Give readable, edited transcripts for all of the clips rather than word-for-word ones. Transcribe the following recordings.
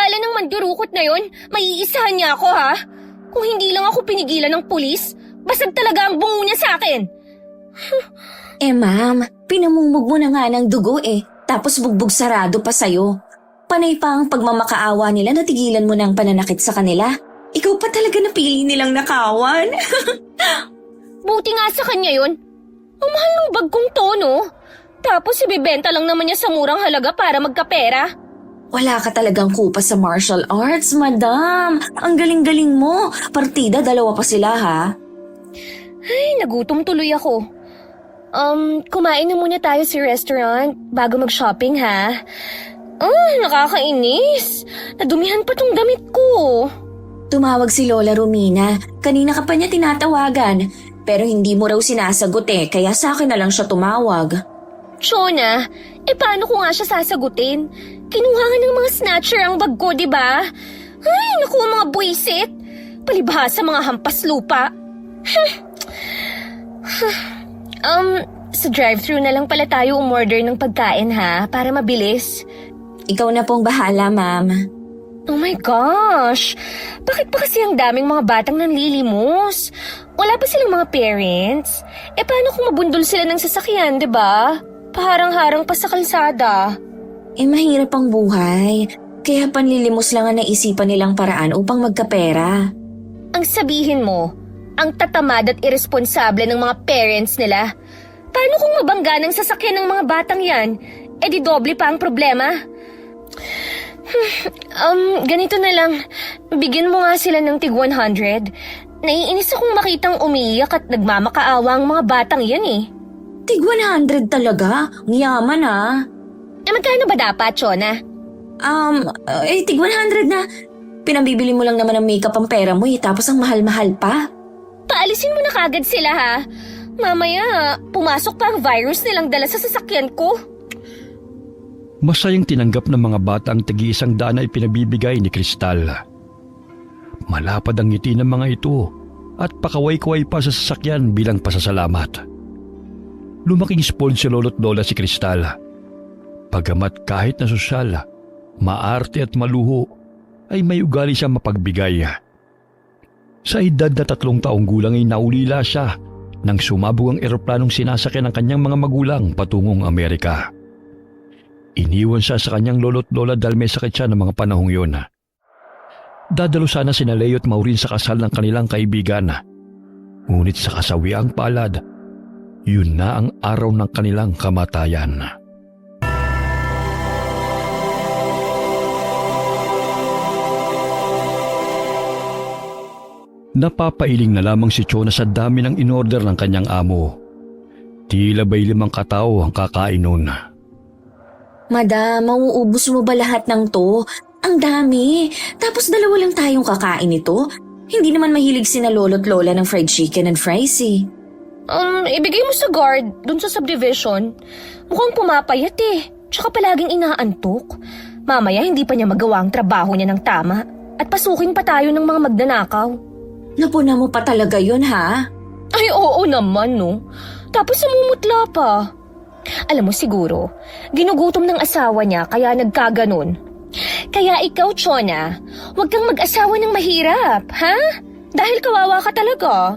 pangalan ng mandurukot na yon, maiisahan niya ako ha? Kung hindi lang ako pinigilan ng pulis, basag talaga ang bungo niya sa akin. Ma'am, pinamumog mo na nga ng dugo tapos bugbog sarado pa sa'yo. Panay pa ang pagmamakaawa nila na tigilan mo ng pananakit sa kanila. Ikaw pa talaga napili nilang nakawan. Buti nga sa kanya yon. Ang mahal ng bag kong to, no? Tapos ibibenta lang naman niya sa murang halaga para magkapera. Wala ka talagang kupa sa martial arts, madam. Ang galing-galing mo. Partida, 2 pa sila, ha? Ay, nagutom tuloy ako. Kumain na muna tayo sa restaurant bago mag-shopping, ha? Nakakainis. Nadumihan pa tong damit ko. Tumawag si Lola Romina. Kanina ka pa niya tinatawagan. Pero hindi mo raw sinasagot kaya sa akin na lang siya tumawag. Chona, paano ko nga siya sasagutin? Kinuha nga ng mga snatcher ang bag ko, diba? Ay, naku mga buwisit. Palibhasa mga hampas lupa. Sa drive-thru na lang pala tayo umorder ng pagkain ha, para mabilis. Ikaw na pong bahala, ma'am. Oh my gosh! Bakit pa kasi ang daming mga batang nanlilimos? Wala pa silang mga parents? Paano kung mabundol sila ng sasakyan, diba? Paharang-harang pa sa kalsada. Mahirap ang buhay. Kaya panlilimos lang ang naisipan nilang paraan upang magkapera. Ang sabihin mo, ang tatamad at irresponsable ng mga parents nila. Paano kung mabangga ng sasakyan ng mga batang yan? Di doble pa ang problema. Ganito na lang. Bigyan mo nga sila ng tig 100. Naiinis akong makitang umiiyak at nagmamakaawa ang mga batang yan Tig 100 talaga? Ngiyaman magkano ba dapat, Chona? Tig 100 na. Pinambibili mo lang naman ng makeup ang pera mo tapos ang mahal-mahal pa. Paalisin mo na kagad sila ha. Mamaya, pumasok pa ang virus nilang dala sa sasakyan ko. Masayang tinanggap ng mga bata ang tig-100 na ipinabibigay ni Kristal. Malapad ang ngiti ng mga ito at pakaway-kaway pa sa sasakyan bilang pasasalamat. Lumaking spoiled si lolo't lola si Kristal. Pagamat kahit na sosyal, maarte at maluho, ay may ugali siya mapagbigay. Sa edad na 3 taong gulang ay naulila siya nang sumabog ang eroplanong sinasakyan ng kanyang mga magulang patungong Amerika. Iniwan siya sa kanyang lolo't lola dahil may sakit siya ng mga panahong yun. Dadalo sana sina Leo at Maureen sa kasal ng kanilang kaibigan. Ngunit sa kasawiang palad, yun na ang araw ng kanilang kamatayan. Napapailing na lamang si Chona sa dami ng inorder ng kanyang amo. Tila ba'y 5 katao ang kakain nun. Madam, mauubos mo ba lahat ng to? Ang dami. Tapos 2 lang tayong kakain ito. Hindi naman mahilig sina lolo't lola ng fried chicken and fries Ibigay mo sa guard dun sa subdivision. Mukhang pumapayat Tsaka palaging inaantok. Mamaya hindi pa niya magawa ang trabaho niya ng tama. At pasukin pa tayo ng mga magnanakaw. Napuna mo pa talaga yun, ha? Ay, oo naman, no? Tapos namumutla pa. Alam mo siguro, ginugutom ng asawa niya kaya nagkaganon. Kaya ikaw, Chona, huwag kang mag-asawa ng mahirap, ha? Dahil kawawa ka talaga.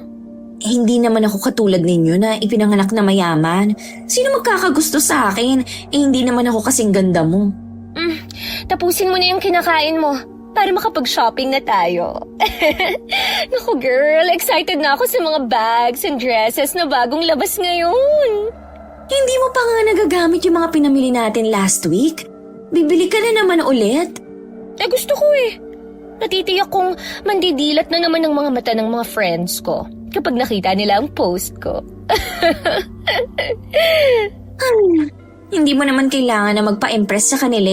Hindi naman ako katulad ninyo na ipinanganak na mayaman. Sino magkakagusto sa akin? Hindi naman ako kasing ganda mo. Tapusin mo na yung kinakain mo para makapag-shopping na tayo. Naku girl, excited na ako sa mga bags and dresses na bagong labas ngayon. Hindi mo pa nga nagagamit yung mga pinamili natin last week? Bibili ka na naman ulit? Gusto ko Natitiyak kong mandidilat na naman ng mga mata ng mga friends ko kapag nakita nila ang post ko. Hindi mo naman kailangan na magpa-impress sa kanila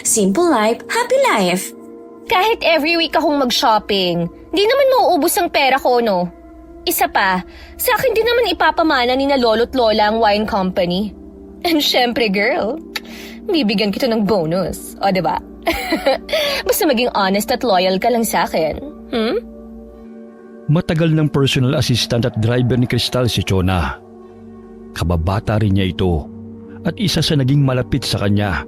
Simple life, happy life. Kahit every week akong mag-shopping, di naman mauubos ang pera ko, no? Isa pa, sa akin din naman ipapamana ni na lolo't lola ang wine company. And syempre, girl, bibigyan kita ng bonus. O, diba? Basta maging honest at loyal ka lang sa akin. Matagal ng personal assistant at driver ni Kristal si Chona. Kababata rin niya ito at isa sa naging malapit sa kanya.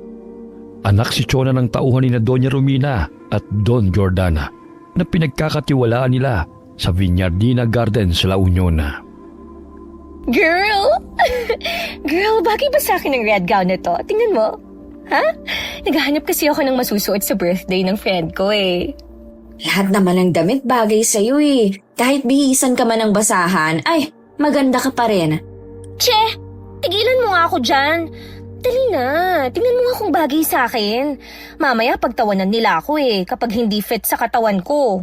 Anak si Chona ng tauhan ni na Doña Romina at Don Jordan na pinagkakatiwalaan nila sa Viñardina Gardens sa La Union. Girl! Girl, bagay ba sa akin ang red gown na to? Tingnan mo. Ha? Naghahanap kasi ako ng masusuot sa birthday ng friend ko eh. Lahat naman ng damit bagay sa'yo eh. Kahit bihisan ka man ng basahan, ay, maganda ka pa rin. Che! Tigilan mo nga ako dyan. Dali na. Tingnan mo nga kung bagay sa akin. Mamaya pagtawanan nila ako eh kapag hindi fit sa katawan ko.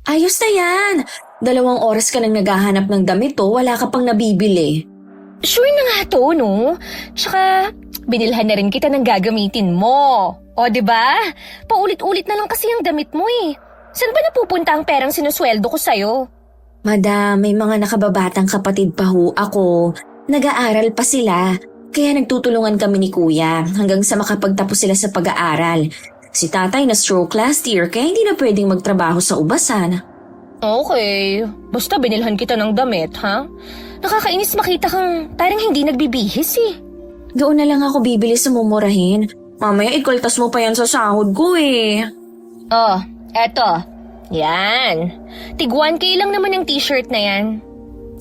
Ayos na yan. 2 oras ka nang naghahanap ng damit wala ka pang nabibili. Sure na nga to, no? Tsaka, binilhan na rin kita ng gagamitin mo. O, diba? Paulit-ulit na lang kasi ang damit mo eh. Saan ba napupunta ang perang sinusweldo ko sa'yo? Madam, may mga nakababatang kapatid pa ho ako. Nag-aaral pa sila. Kaya nagtutulungan kami ni Kuya hanggang sa makapagtapos sila sa pag-aaral. Si tatay na stroke last year kaya hindi na pwedeng magtrabaho sa ubasan. Okay. Basta binilhan kita ng damit, ha? Nakakainis makita kang parang hindi nagbibihis eh. Doon na lang ako bibili sa mumurahin. Mamaya ikultas mo pa yan sa sahod ko eh. Oh, eto. Yan. Tig 1K lang naman ang t-shirt na yan.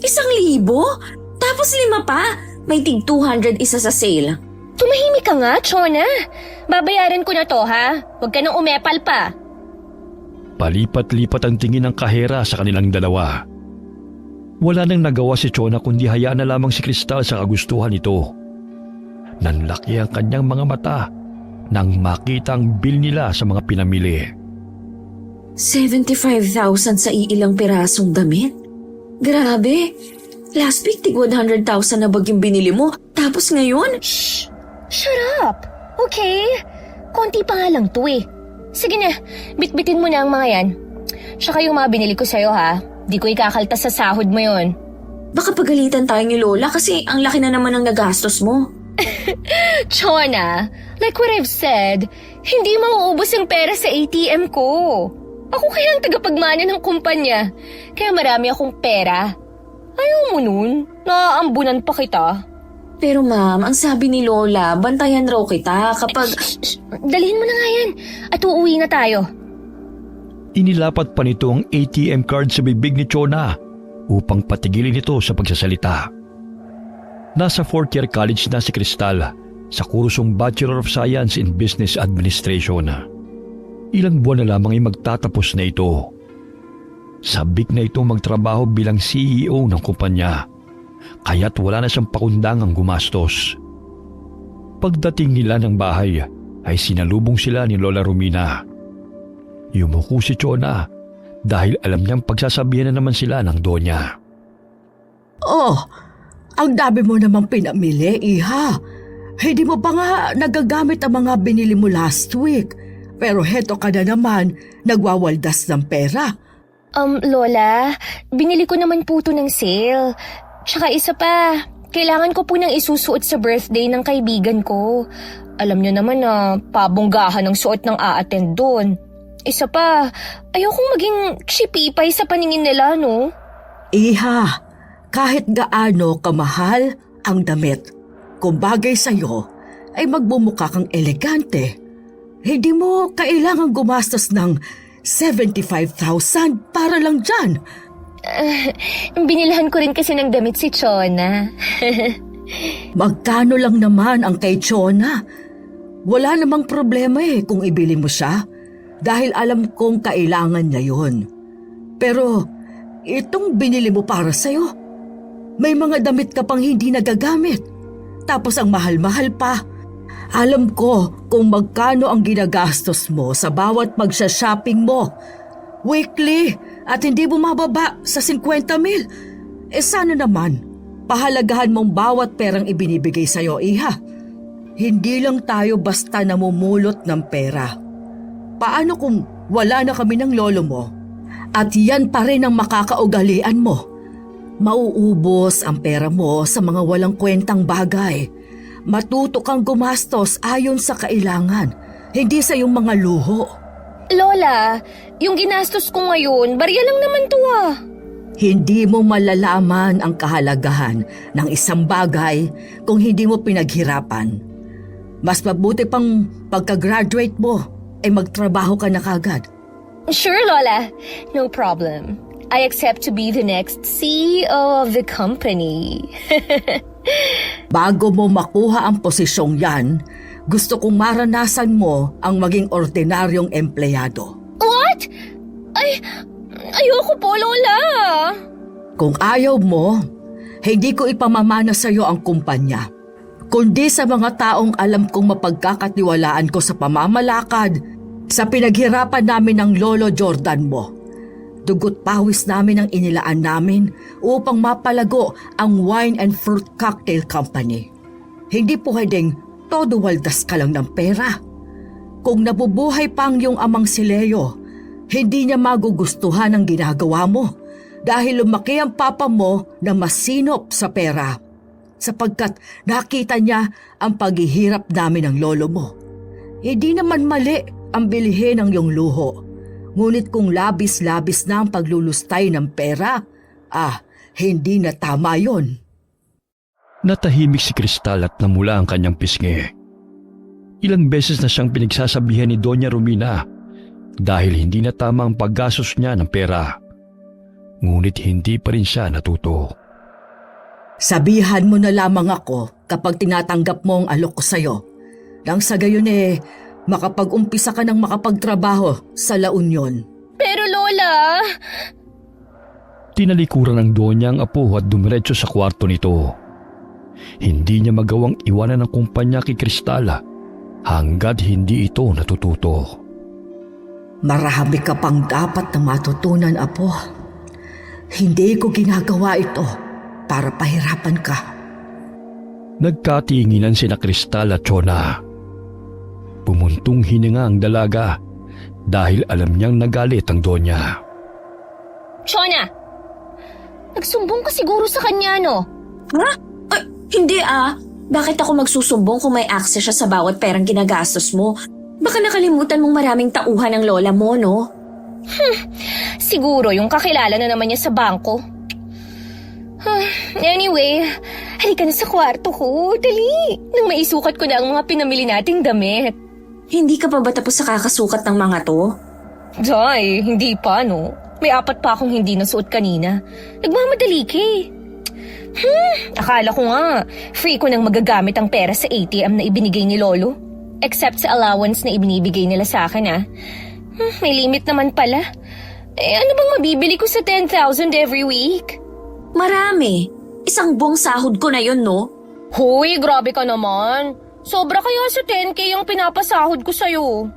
1,000? Tapos 5 pa? May tig 200 isa sa sale. Tumahimik ka nga, Chona. Babayaran ko na to, ha? Huwag ka nang umepal pa. Palipat-lipat ang tingin ng kahera sa kanilang dalawa. Wala nang nagawa si Chona kundi hayaan na lamang si Cristal sa kagustuhan nito. Nanlaki ang kanyang mga mata nang makita ang bill nila sa mga pinamili. 75,000 sa iilang pirasong damit? Grabe! Last week, tig 100,000 na baging binili mo. Tapos ngayon? Shh! Shut up! Okay? Konti pa nga lang to eh. Sige na, bitbitin mo na ang mga yan. Tsaka yung mga binili ko sa'yo ha. Di ko ikakaltas sa sahod mo yon. Baka pagalitan tayo ni Lola kasi ang laki na naman ng nagastos mo. Chona, like what I've said, hindi mauubos ang pera sa ATM ko. Ako kaya ang tagapagmana ng kumpanya. Kaya marami akong pera. Ayaw mo nun? Naaambunan pa kita. Pero ma'am, ang sabi ni Lola, bantayan raw kita kapag... Shh, dalhin mo na nga yan at uuwi na tayo. Inilapat pa nito ang ATM card sa bibig ni Chona upang patigilin ito sa pagsasalita. Nasa 4th year college na si Cristal sa kursong Bachelor of Science in Business Administration. Ilang buwan na lamang ay magtatapos na ito. Sabik na itong magtrabaho bilang CEO ng kumpanya, kaya't wala na siyang pakundangang gumastos. Pagdating nila ng bahay ay sinalubong sila ni Lola Romina. Yumuko si Chona dahil alam niyang pagsasabihan na naman sila ng donya. Oh, ang dami mo namang pinamili, Iha. Hindi mo ba nga nagagamit ang mga binili mo last week? Pero heto ka na naman, nagwawaldas ng pera. Lola, binili ko naman po ito ng sale. Tsaka isa pa, kailangan ko po nang isusuot sa birthday ng kaibigan ko. Alam niyo naman na pabonggahan ng suot ng a-attend doon. Isa pa, ayokong maging chipipay sa paningin nila, no? Iha, kahit gaano kamahal ang damit, kung bagay sa'yo, ay magbumuka kang elegante. Hindi mo kailangang gumastos ng 75,000 para lang dyan. Binilhan ko rin kasi ng damit si Chona. Magkano lang naman ang kay Chona? Wala namang problema kung ibili mo siya dahil alam kong kailangan niya yon. Pero itong binili mo para sa'yo, may mga damit ka pang hindi nagagamit. Tapos ang mahal-mahal pa. Alam ko kung magkano ang ginagastos mo sa bawat magsha-shopping mo. Weekly at hindi bumababa sa 50,000. Sana naman, pahalagahan mong bawat perang ibinibigay sa'yo, Iha. Hindi lang tayo basta namumulot ng pera. Paano kung wala na kami ng lolo mo? At yan pa rin ang makakaugalian mo. Mauubos ang pera mo sa mga walang kwentang bagay. Matuto kang gumastos ayon sa kailangan, hindi sa iyong mga luho. Lola, yung ginastos ko ngayon, barya lang naman to ah. Hindi mo malalaman ang kahalagahan ng isang bagay kung hindi mo pinaghirapan. Mas mabuti pang pagka-graduate mo, ay magtrabaho ka na kagad. Sure, Lola. No problem. I accept to be the next CEO of the company. Bago mo makuha ang posisyong yan, gusto kong maranasan mo ang maging ordinaryong empleyado. What? Ayoko po, Lola. Kung ayaw mo, hindi ko ipamamana sa iyo ang kumpanya, kundi sa mga taong alam kong mapagkakatiwalaan ko sa pamamalakad, sa pinaghirapan namin ng Lolo Jordan mo. Dugot pawis namin ang inilaan namin upang mapalago ang Wine and Fruit Cocktail Company. Hindi pwedeng todo waldas ka lang ng pera. Kung nabubuhay pa ang iyong amang si Leo, hindi niya magugustuhan ang ginagawa mo dahil lumaki ang papa mo na masinop sa pera sapagkat nakita niya ang paghihirap namin ng lolo mo. Hindi naman mali ang bilihin ng iyong luho. Ngunit kung labis-labis na ang paglulustay ng pera, hindi na tama yon. Natahimik si Cristal at namula ang kanyang pisngi. Ilang beses na siyang pinagsasabihan ni Doña Romina dahil hindi na tama ang paggastos niya ng pera. Ngunit hindi pa rin siya natuto. Sabihan mo na lamang ako kapag tinatanggap mo ang alok ko sa'yo. Nang sa gayon makapag-umpisa ka ng makapagtrabaho sa La Union. Pero Lola... Tinalikuran ng Donya ang apo at dumiretso sa kwarto nito. Hindi niya magawang iwanan ang kumpanya kay Cristal hanggat hindi ito natututo. Marami ka pang dapat na matutunan, apo. Hindi ko ginagawa ito para pahirapan ka. Nagkatinginan sina Cristal at Chona. Pumuntong hininga ang dalaga dahil alam niyang nagalit ang Donya. Chona! Nagsumbong ka siguro sa kanya, no? Ha? Ay, hindi Bakit ako magsusumbong kung may access siya sa bawat perang ginagastos mo? Baka nakalimutan mong maraming tauhan ng lola mo, no? Siguro yung kakilala na naman niya sa bangko. Anyway, halika na sa kwarto ko. Dali! Nang maisukat ko na ang mga pinamili nating damit. Hindi ka pa ba tapos sa kakasukat ng mga to? Day, hindi pa, no? May 4 pa akong hindi nasuot kanina. Nagmamadali ka eh. Akala ko nga, free ko nang magagamit ang pera sa ATM na ibinigay ni Lolo. Except sa allowance na ibinibigay nila sa akin, may limit naman pala. Ano bang mabibili ko sa 10,000 every week? Marami. Isang buong sahod ko na yun, no? Hoy, grabe ka naman. Sobra kaya sa 10K yung pinapasahod ko sa'yo.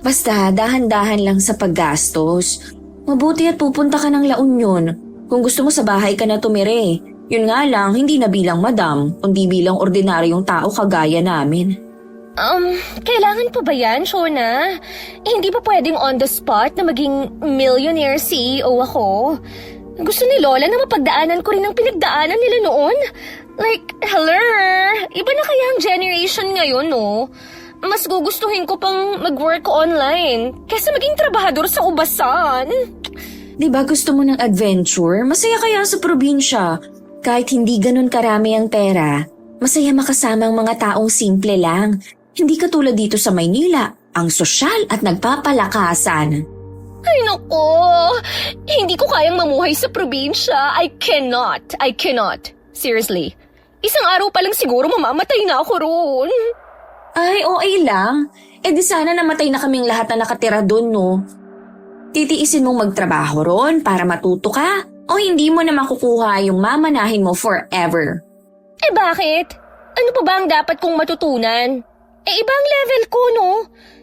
Basta, dahan-dahan lang sa paggastos. Mabuti at pupunta ka ng La Union. Kung gusto mo sa bahay ka na tumire. Yun nga lang, hindi na bilang madam, kundi bilang ordinaryong tao kagaya namin. Kailangan pa ba yan, Shona? Hindi ba pwedeng on the spot na maging millionaire CEO ako? Gusto ni Lola na mapagdaanan ko rin ang pinagdaanan nila noon. Like, hello? Iba na kaya ang generation ngayon, no? Mas gugustuhin ko pang mag-work online kaysa maging trabahador sa ubasan. Di ba gusto mo ng adventure? Masaya kaya sa probinsya. Kahit hindi ganun karami ang pera, masaya makasama ang mga taong simple lang. Hindi katulad dito sa Maynila, ang sosyal at nagpapalakasan. Ay nako, hindi ko kayang mamuhay sa probinsya. I cannot. Seriously, isang araw pa lang siguro mamamatay na ako roon. Ay, okay lang. Di sana namatay na kaming lahat na nakatira doon, no? Titiisin mong magtrabaho ron para matuto ka? O hindi mo na makukuha yung mamanahin mo forever? Bakit? Ano pa ba ang dapat kong matutunan? Ibang level ko, no?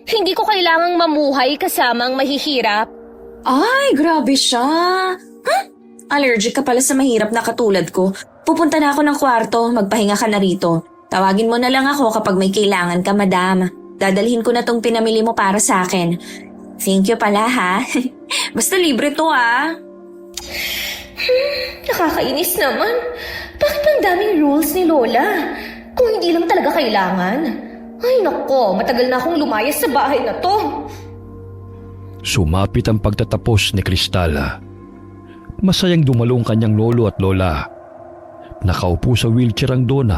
Hindi ko kailangang mamuhay kasamang mahihirap. Ay, grabe siya. Allergic ka pala sa mahirap na katulad ko. Pupunta na ako ng kwarto, magpahinga ka na rito. Tawagin mo na lang ako kapag may kailangan ka, madam. Dadalhin ko na tong pinamili mo para sa akin. Thank you pala, ha? Basta libre to, Nakakainis naman. Bakit ang daming rules ni Lola? Kung hindi lang talaga kailangan. Ay nako, matagal na akong lumayas sa bahay na to. Sumapit ang pagtatapos ni Cristal. Masayang dumalong kanyang lolo at lola. Nakaupo sa wheelchair ang Donna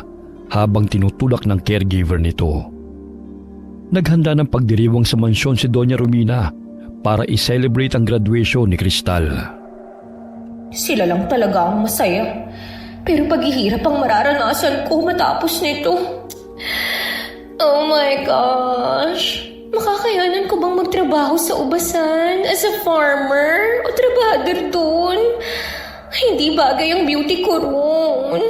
habang tinutulak ng caregiver nito. Naghanda ng pagdiriwang sa mansyon si Doña Romina para i-celebrate ang graduation ni Cristal. Sila lang talaga ang masaya. Pero paghihirap ang mararanasan ko matapos nito. Oh my gosh! Makakayanan ko bang magtrabaho sa ubasan as a farmer o trabahador doon? Hindi bagay ang beauty ko roon.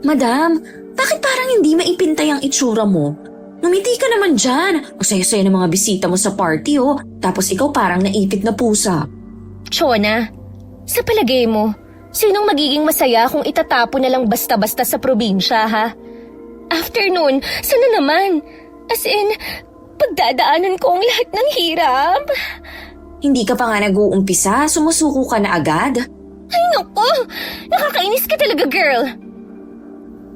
Madam, bakit parang hindi maipintay ang itsura mo? Ngumiti ka naman dyan. Ang saya-saya ng mga bisita mo sa party oh. Tapos ikaw parang naipit na pusa. Chona, sa palagay mo, sinong magiging masaya kung itatapo na lang basta-basta sa probinsya, ha? After nun, sana naman? As in, pagdadaanan ko ang lahat ng hirap. Hindi ka pa nga nag-uumpisa, sumusuko ka na agad. Ay naku, nakakainis ka talaga, girl.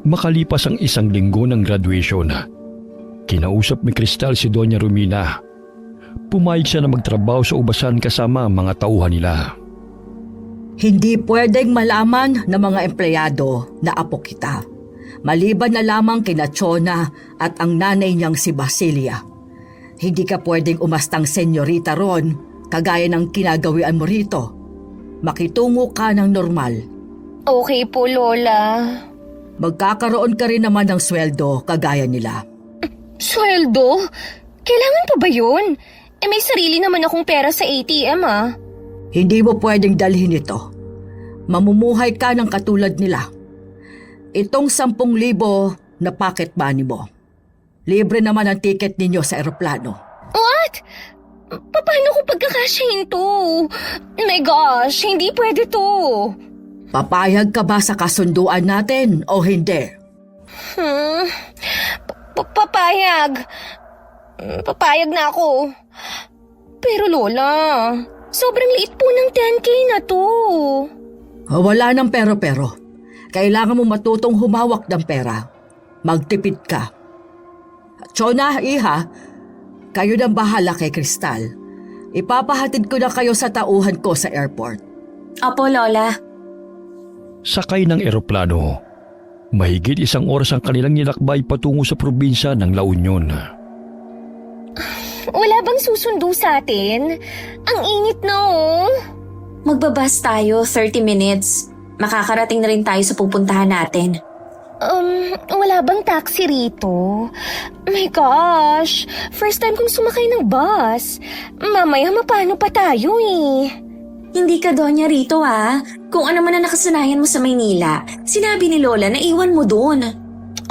Makalipas ang 1 linggo ng graduation, kinausap ni Cristal si Doña Romina. Pumayag siya na magtrabaho sa ubasan kasama ang mga tauhan nila. Hindi pwedeng malaman ng mga empleyado na apo kita. Maliban na lamang kina Chona at ang nanay niyang si Basilia. Hindi ka pwedeng umastang senyorita ron kagaya ng kinagawian mo rito. Makitungo ka ng normal. Okay po, Lola. Magkakaroon ka rin naman ng sweldo kagaya nila. Sweldo? Kailangan pa ba yun? May sarili naman akong pera sa ATM, ah. Hindi mo pwedeng dalhin ito. Mamumuhay ka ng katulad nila. Itong 10,000 na pocket money mo. Libre naman ang ticket ninyo sa eroplano. What? Paano ko pagkakasyahin to? My gosh, hindi pwede to. Papayag ka ba sa kasunduan natin o hindi? Papayag. Papayag na ako. Pero Lola, sobrang liit po ng 10K na to. Wala ng pero-pero. Kailangan mo matutong humawak ng pera. Magtipid ka. Chona, iha, kayo nang bahala kay Cristal. Ipapahatid ko na kayo sa tauhan ko sa airport. Opo, Lola. Sakay ng eroplano, mahigit 1 oras ang kanilang nilakbay patungo sa probinsya ng La Union. Wala bang susundo sa atin? Ang init na oh. Magbabas tayo 30 minutes. Makakarating na rin tayo sa pupuntahan natin. Wala bang taxi rito? My gosh, first time kong sumakay ng bus. Mamaya mapano pa tayo eh. Hindi ka donya rito ah. Kung ano man ang nakasanayan mo sa Maynila, sinabi ni Lola na iwan mo doon.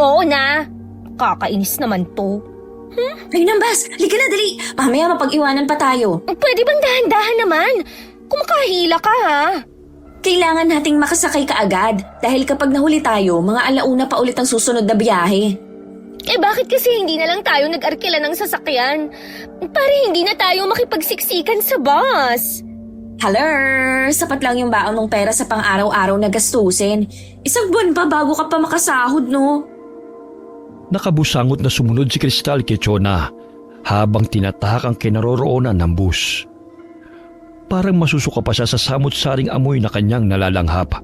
Oo na, kakainis naman to. Ayun ang bus, liga na dali. Mamaya mapag-iwanan pa tayo. Pwede bang dahan-dahan naman? Kumakahila ka ha? Kailangan nating makasakay ka agad dahil kapag nahuli tayo, mga 1:00 pa ulit ang susunod na biyahe. Bakit kasi hindi na lang tayo nag-arkila ng sasakyan? Para hindi na tayo makipagsiksikan sa bus. Hello, sapat lang yung baon mong pera sa pang-araw-araw na gastusin. 1 buwan pa bago ka pa makasahod, no? Nakabusangot na sumunod si Cristal kay Chona habang tinatahak ang kinaroroonan ng bus. Parang masusuka pa siya sa samot-saring amoy na kanyang nalalanghap.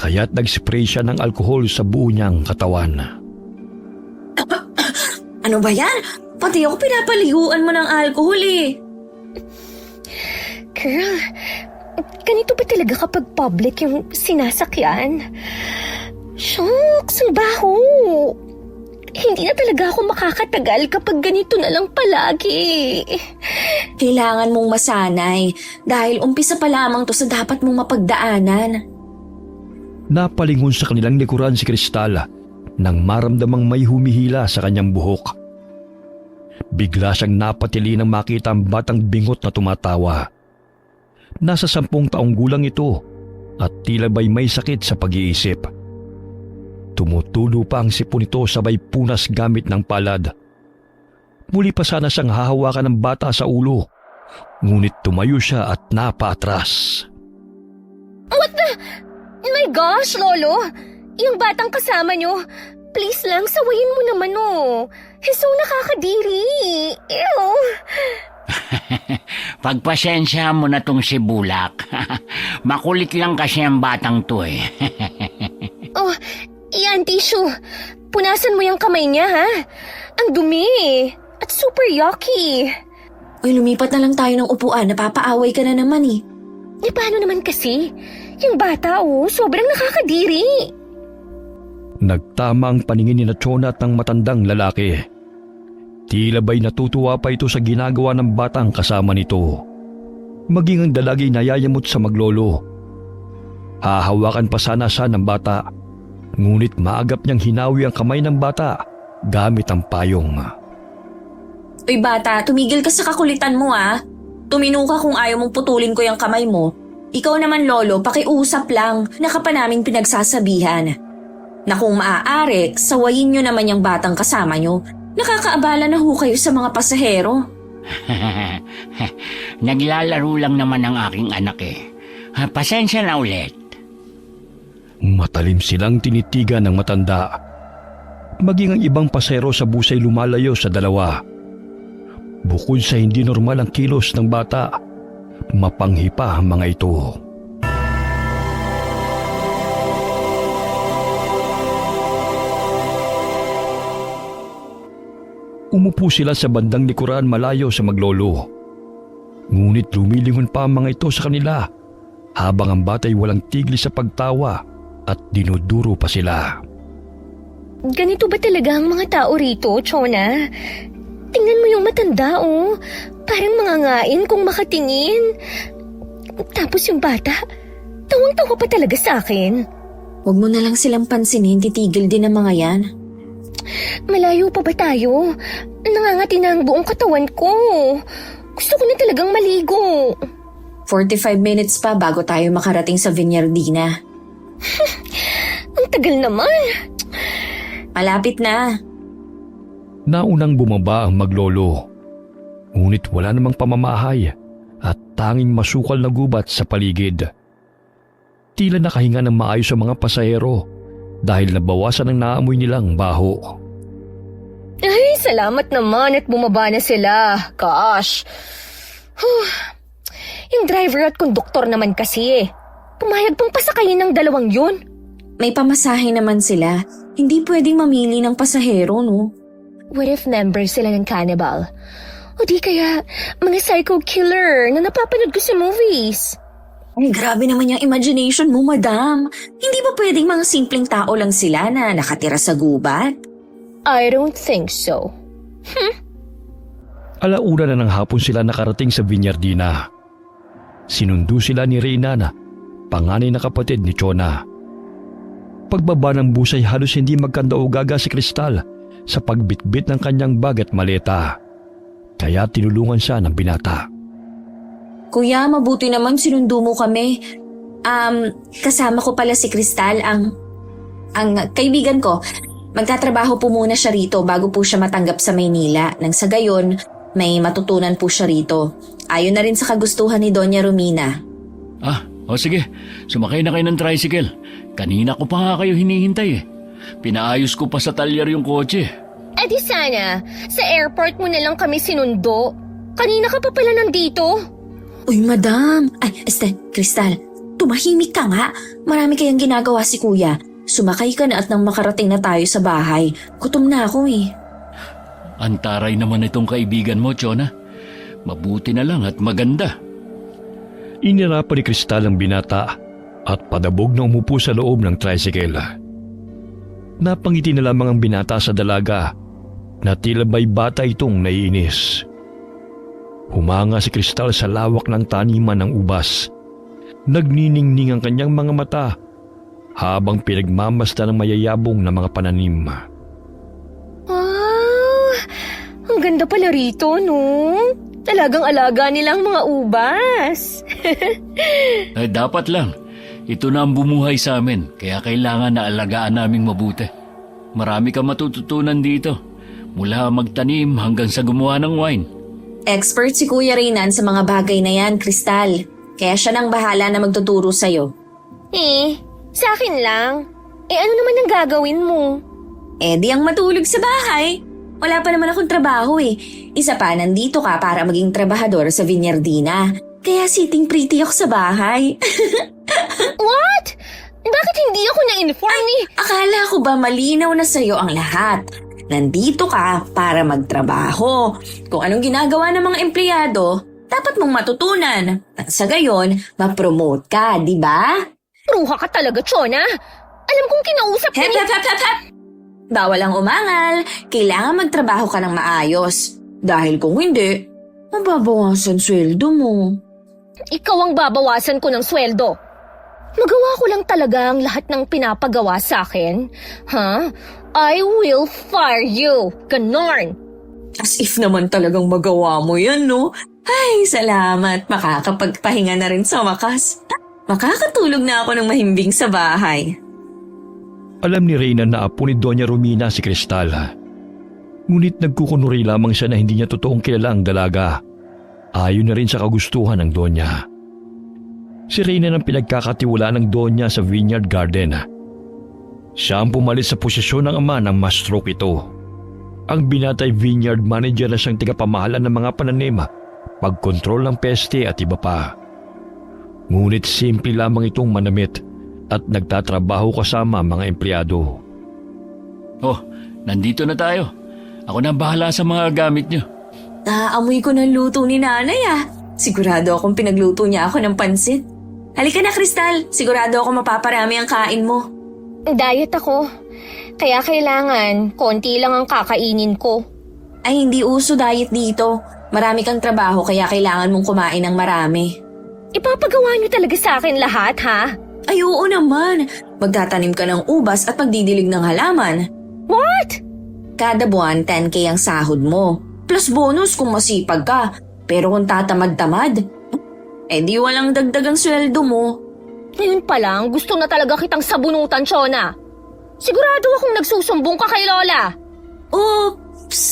Kaya't nag-spray siya ng alkohol sa buo niyang katawan. Ano ba yan? Pati ako pinapaliguan mo ng alkohol eh. Girl, ganito ba talaga kapag public yung sinasakyan? Shucks, ang baho. Hindi na talaga ako makakatagal kapag ganito na lang palagi. Kailangan mong masanay dahil umpisa pa lamang to sa dapat mong mapagdaanan. Napalingon sa kanilang likuran si Cristal nang maramdamang may humihila sa kanyang buhok. Bigla siyang napatili nang makita ang batang bingot na tumatawa. Nasa 10 taong gulang ito at tila ba'y may sakit sa pag-iisip. Tumutulo pa ang sipon nito sabay punas gamit ng palad. Muli pa sana siyang hahawakan ng bata sa ulo, ngunit tumayo siya at napaatras. What the? My gosh, Lolo! Yung batang kasama nyo, please lang, sawayin mo naman oh. He's so nakakadiri. Ew. Pagpasensya mo na tong si Bulak. Makulit lang kasi ang batang to eh. Oh, iyan tissue. Punasan mo yung kamay niya ha. Ang dumi at super yucky. Uy, lumipat na lang tayo ng upuan. Napapaaway ka na naman eh. Paano naman kasi? Yung bata sobrang nakakadiri. Nagtama ang paningin ni Chona at ng matandang lalaki. Tila ba'y natutuwa pa ito sa ginagawa ng batang kasama nito. Maging ang dalagi nayayamot sa maglolo. Hahawakan pa sana siya ng bata, ngunit maagap niyang hinawi ang kamay ng bata gamit ang payong. Uy bata, tumigil ka sa kakulitan mo ah. Tumino ka kung ayaw mong putulin ko yung kamay mo. Ikaw naman lolo, pakiusap lang, naka pa naming pinagsasabihan. Na kung maaari, sawayin nyo naman yung batang kasama nyo. Nakakaabala na ho kayo sa mga pasahero. Naglalaro lang naman ang aking anak eh. Pasensya na ulit. Matalim silang tinitigan ng matanda. Maging ang ibang pasahero sa busay lumalayo sa dalawa. Bukod sa hindi normal ang kilos ng bata, mapanghi pa ang mga ito. Umupo sila sa bandang likuran malayo sa maglolo. Ngunit lumilingon pa ang mga ito sa kanila habang ang bata'y walang tigil sa pagtawa at dinuduro pa sila. Ganito ba talaga ang mga tao rito, Chona? Tingnan mo yung matanda, Parang mangangain kung makatingin. Tapos yung bata, tawang-tawa pa talaga sa akin. Huwag mo na lang silang pansinin, titigil din ang mga yan. Malayo pa ba tayo? Nangangati na ang buong katawan ko. Gusto ko na talagang maligo. 45 minutes pa bago tayo makarating sa Viñardina. Ang tagal naman. Malapit na. Naunang bumaba ang maglolo. Ngunit wala namang pamamahay at tanging masukal na gubat sa paligid. Tila nakahinga ng maayos ang mga pasahero dahil nabawasan ang naamoy nilang baho. Ay, salamat naman at bumaba na sila. Gosh. Yung driver at konduktor naman kasi pumayag pang pasakayin ng dalawang yun. May pamasahe naman sila. Hindi pwedeng mamili ng pasahero, no? What if members sila ng cannibal? O di kaya mga psycho killer na napapanood ko sa movies? Ay, grabe naman yung imagination mo, madam. Hindi ba pwedeng mga simpleng tao lang sila na nakatira sa gubat? I don't think so. Alauna na ng hapon sila nakarating sa Viñardina. Sinundo sila ni Reynana, panganay na kapatid ni Chona. Pagbaba ng bus ay halos hindi magkandaugaga si Kristal sa pagbitbit ng kanyang bag at maleta. Kaya tinulungan siya ng binata. Kuya, mabuti naman sinundo mo kami. Kasama ko pala si Kristal, ang kaibigan ko. Magtatrabaho po muna siya rito bago po siya matanggap sa Maynila. Nang sa gayon, may matutunan po siya rito. Ayon na rin sa kagustuhan ni Doña Romina. Sige. Sumakay na kayo ng tricycle. Kanina ko pa nga kayo hinihintay eh. Pinaayos ko pa sa talyer yung kotse. Di sana, sa airport mo na lang kami sinundo. Kanina ka pa pala nandito. Uy, madam. Kristal, tumahimik ka nga. Marami kayang ginagawa si kuya. Sumakay ka na at nang makarating na tayo sa bahay. Gutom na ako eh. Antaray naman itong kaibigan mo, Chona. Mabuti na lang at maganda. Inirapan ni Kristal ang binata at padabog na umupo sa loob ng tricycle. Napangiti na lamang ang binata sa dalaga na tila ba'y bata itong naiinis. Humanga si Kristal sa lawak ng taniman ng ubas. Nagniningning ang kanyang mga mata habang pinagmamasdan ng mayayabong na mga pananim. Ang ganda pala rito, no? Talagang alaga nilang mga ubas. Dapat lang. Ito na ang bumuhay sa amin, kaya kailangan na alagaan naming mabuti. Marami kang matututunan dito, mula magtanim hanggang sa gumawa ng wine. Expert si Kuya Reynan sa mga bagay na yan, Kristal. Kaya siya nang bahala na magtuturo sa'yo. Sa akin lang. Ano naman ang gagawin mo? Di ang matulog sa bahay. Wala pa naman akong trabaho eh. Isa pa, nandito ka para maging trabahador sa Viñardina. Kaya sitting pretty ako sa bahay. What? Bakit hindi ako na-inform ni... Akala ko ba malinaw na sa'yo ang lahat? Nandito ka para magtrabaho. Kung anong ginagawa ng mga empleyado, dapat mong matutunan. Sa gayon, ma-promote ka, di ba? Ruha ka talaga, Chona. Alam kong kinausap ka Hep, ni... hep, hep, hep, hep! Bawal ang umangal. Kailangan magtrabaho ka ng maayos. Dahil kung hindi, mababawasan sweldo mo. Ikaw ang babawasan ko ng sweldo. Magawa ko lang talaga ang lahat ng pinapagawa sa akin. Ha? I will fire you. Ganon. As if naman talagang magawa mo yan, no? Ay, salamat. Makakapagpahinga na rin sa wakas. Makakatulog na ako ng mahimbing sa bahay. Alam ni Reyna na apo ni Doña Romina si Cristal. Ngunit nagkukunuri lamang siya na hindi niya totoong kilala ang dalaga. Ayon na rin sa kagustuhan ng Doña. Si Reyna ang pinagkakatiwalaan ng Doña sa Vineyard Garden. Siya ang pumalit sa posisyon ng ama ng ma-stroke ito. Ang binatay vineyard manager na siyang tigapamahala ng mga pananim, pagkontrol ng peste at iba pa. Ngunit simple lamang itong manamit at nagtatrabaho kasama mga empleyado. Oh, nandito na tayo. Ako na ang bahala sa mga gamit niyo. Naaamoy ko ng luto ni nanay Sigurado akong pinagluto niya ako ng pansit. Halika na, Cristal. Sigurado ako mapaparami ang kain mo. Diet ako. Kaya kailangan, konti lang ang kakainin ko. Ay, hindi uso diet dito. Marami kang trabaho kaya kailangan mong kumain ng marami. Ipapagawa niyo talaga sa akin lahat, ha? Ay, oo naman. Magtatanim ka ng ubas at magdidilig ng halaman. What? Kada buwan, 10K ang sahod mo. Plus bonus kung masipag ka. Pero kung tatamad-tamad, di walang dagdag ang sweldo mo. Ngayon pa lang, gusto na talaga kitang sabunutan, Chona. Sigurado akong nagsusumbong ka kay Lola. Oops!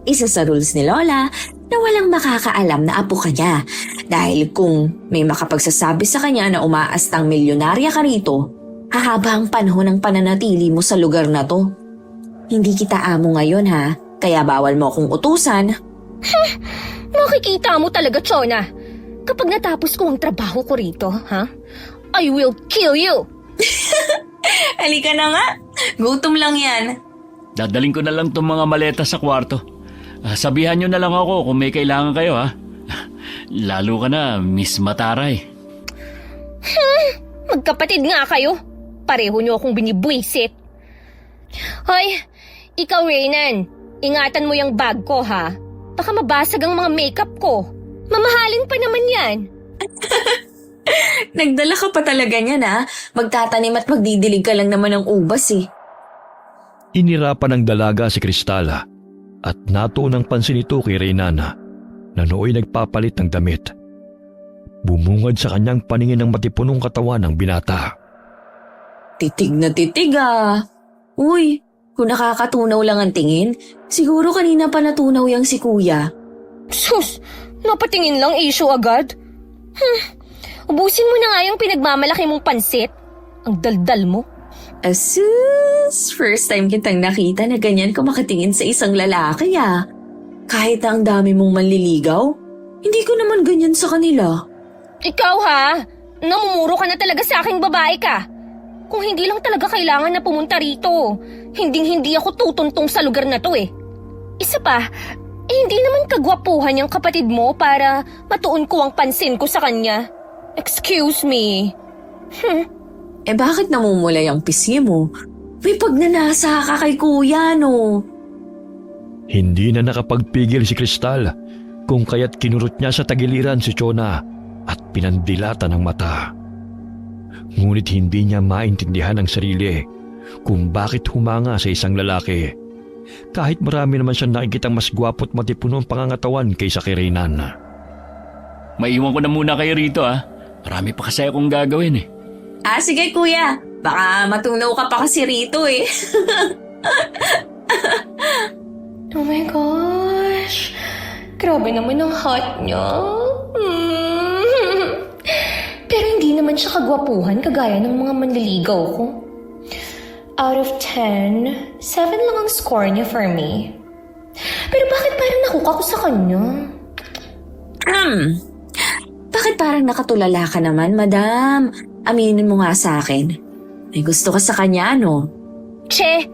Isa sa rules ni Lola na walang makakaalam na apo ka niya. Dahil kung may makapagsasabi sa kanya na umaastang milyonarya ka rito, hahaba ang panahon ng pananatili mo sa lugar na to. Hindi kita amo ngayon ha, kaya bawal mo akong utusan. Makikita mo talaga, Chona. Kapag natapos ko ang trabaho ko rito, ha? I will kill you! Halika na nga, gutom lang yan. Dadaling ko na lang itong mga maleta sa kwarto. Sabihan niyo na lang ako kung may kailangan kayo, ha? Lalo ka na, Miss Mataray. Magkapatid nga kayo. Pareho niyo akong binibwisit. Hoy, ikaw, Reynan. Ingatan mo yung bag ko, ha? Baka mabasag ang mga makeup ko. Mamahalin pa naman yan. Nagdala ka pa talaga niyan Magtatanim at magdidilig ka lang naman ng ubas Inirapan ng dalaga si Cristal at natuon ang pansin ito kay Reynana na nooy nagpapalit ng damit. Bumungad sa kanyang paningin ng matipunong katawan ng binata. Titig na titig Uy, kung nakakatunaw lang ang tingin, siguro kanina pa natunaw yang si kuya. Sus, napatingin lang issue agad. Ubusin mo na nga yung pinagmamalaki mong pansit. Ang daldal mo. Asus! First time kitang nakita na ganyan ka makatingin sa isang lalaki Kahit na ang dami mong manliligaw, hindi ko naman ganyan sa kanila. Ikaw ha, namumuro ka na talaga sa aking babae ka. Kung hindi lang talaga kailangan na pumunta rito, hindi ako tutuntong sa lugar na to Isa pa, hindi naman kagwapuhan yung kapatid mo para matuon ko ang pansin ko sa kanya. Excuse me. Bakit namumulay ang pisngi mo? May pagnanasa ka kay kuya, no? Hindi na nakapagpigil si Cristal kung kaya't kinurot niya sa tagiliran si Chona at pinandilatan ng mata. Ngunit hindi niya maintindihan ang sarili kung bakit humanga sa isang lalaki. Kahit marami naman siya nakikitang mas gwapo at matipunong pangangatawan kaysa kay Reynan. Maiwan ko na muna kayo rito, ha? Marami pa kasi akong gagawin Sige kuya. Baka matunaw ka pa kasi rito Oh my gosh. Grabe naman ang hot niya. Pero hindi naman siya kagwapuhan kagaya ng mga manliligaw ko. Out of 10, 7 lang ang score niya for me. Pero bakit parang nakuka ko sa kanya? Bakit parang nakatulala ka naman, madam? Aminin mo nga sa akin. May gusto ka sa kanya, no? Che,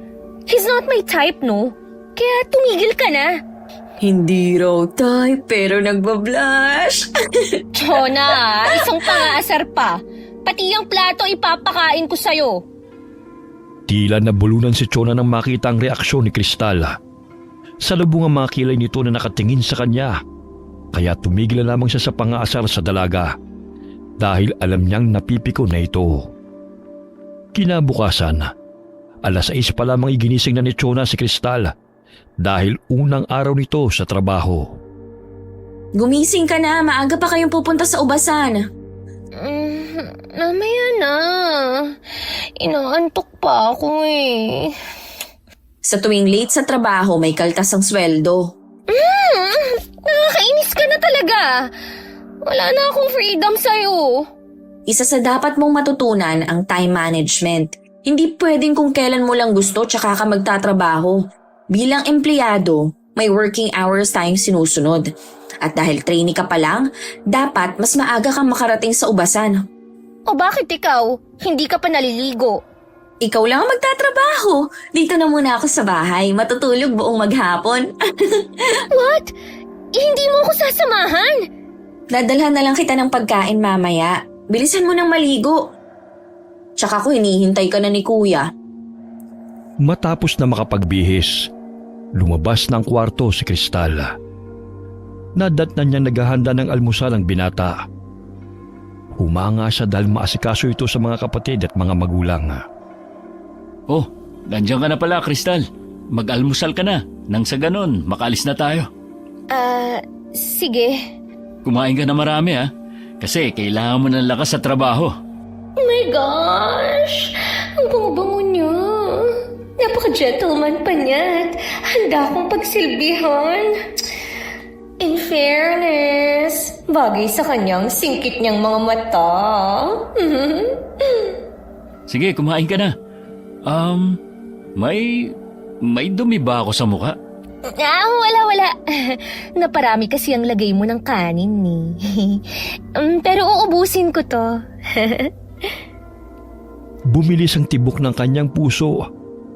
He's not my type, no? Kaya tumigil ka na. Hindi raw, Tay, pero nagbablush. Chona, isang pangaasar pa. Pati yung plato ipapakain ko sa'yo. Tila nabulunan si Chona nang makita ang reaksyon ni Kristal. Salubong ang mga kilay nito na nakatingin sa kanya. Kaya tumigil na lamang siya sa pangaasar sa dalaga dahil alam niyang napipiko na ito. Kinabukasan, alas 6 pa lamang iginising na ni Chona si Kristal dahil unang araw nito sa trabaho. Gumising ka na, maaga pa kayong pupunta sa ubasan. Mamaya na. Inaantok pa ako eh. Sa tuwing late sa trabaho, may kaltas ang sweldo. Nakakainis ka na talaga. Wala na akong freedom sa'yo. Isa sa dapat mong matutunan ang time management. Hindi pwedeng kung kailan mo lang gusto tsaka ka magtatrabaho. Bilang empleyado, may working hours tayong sinusunod. At dahil trainee ka pa lang, dapat mas maaga kang makarating sa ubasan. O bakit ikaw? Hindi ka pa naliligo. Ikaw lang ang magtatrabaho. Dito na muna ako sa bahay. Matutulog buong maghapon. What? Hindi mo ako sasamahan? Dadalhan na lang kita ng pagkain mamaya. Bilisan mo nang maligo. Tsaka ko hinihintay ka na ni Kuya. Matapos na makapagbihis, lumabas ng kwarto si Kristal. Nadatnan niya naghahanda ng almusal ang binata. Humanga siya dahil maasikaso ito sa mga kapatid at mga magulang. Oh, nandiyan ka na pala, Kristal. Mag-almusal ka na. Nang sa ganon, makaalis na tayo. Sige. Kumain ka na marami ha. Kasi kailangan mo ng lakas sa trabaho. Oh my gosh! Ang bango-bango niya. Napaka-gentleman pa niya at handa akong pagsilbihan. In fairness, bagay sa kanyang singkit niyang mga mata. Sige, kumain ka na. May dumi ba ako sa mukha? Wala. Naparami kasi ang lagay mo ng kanin eh. Pero uubusin ko to. Bumilis ang tibok ng kanyang puso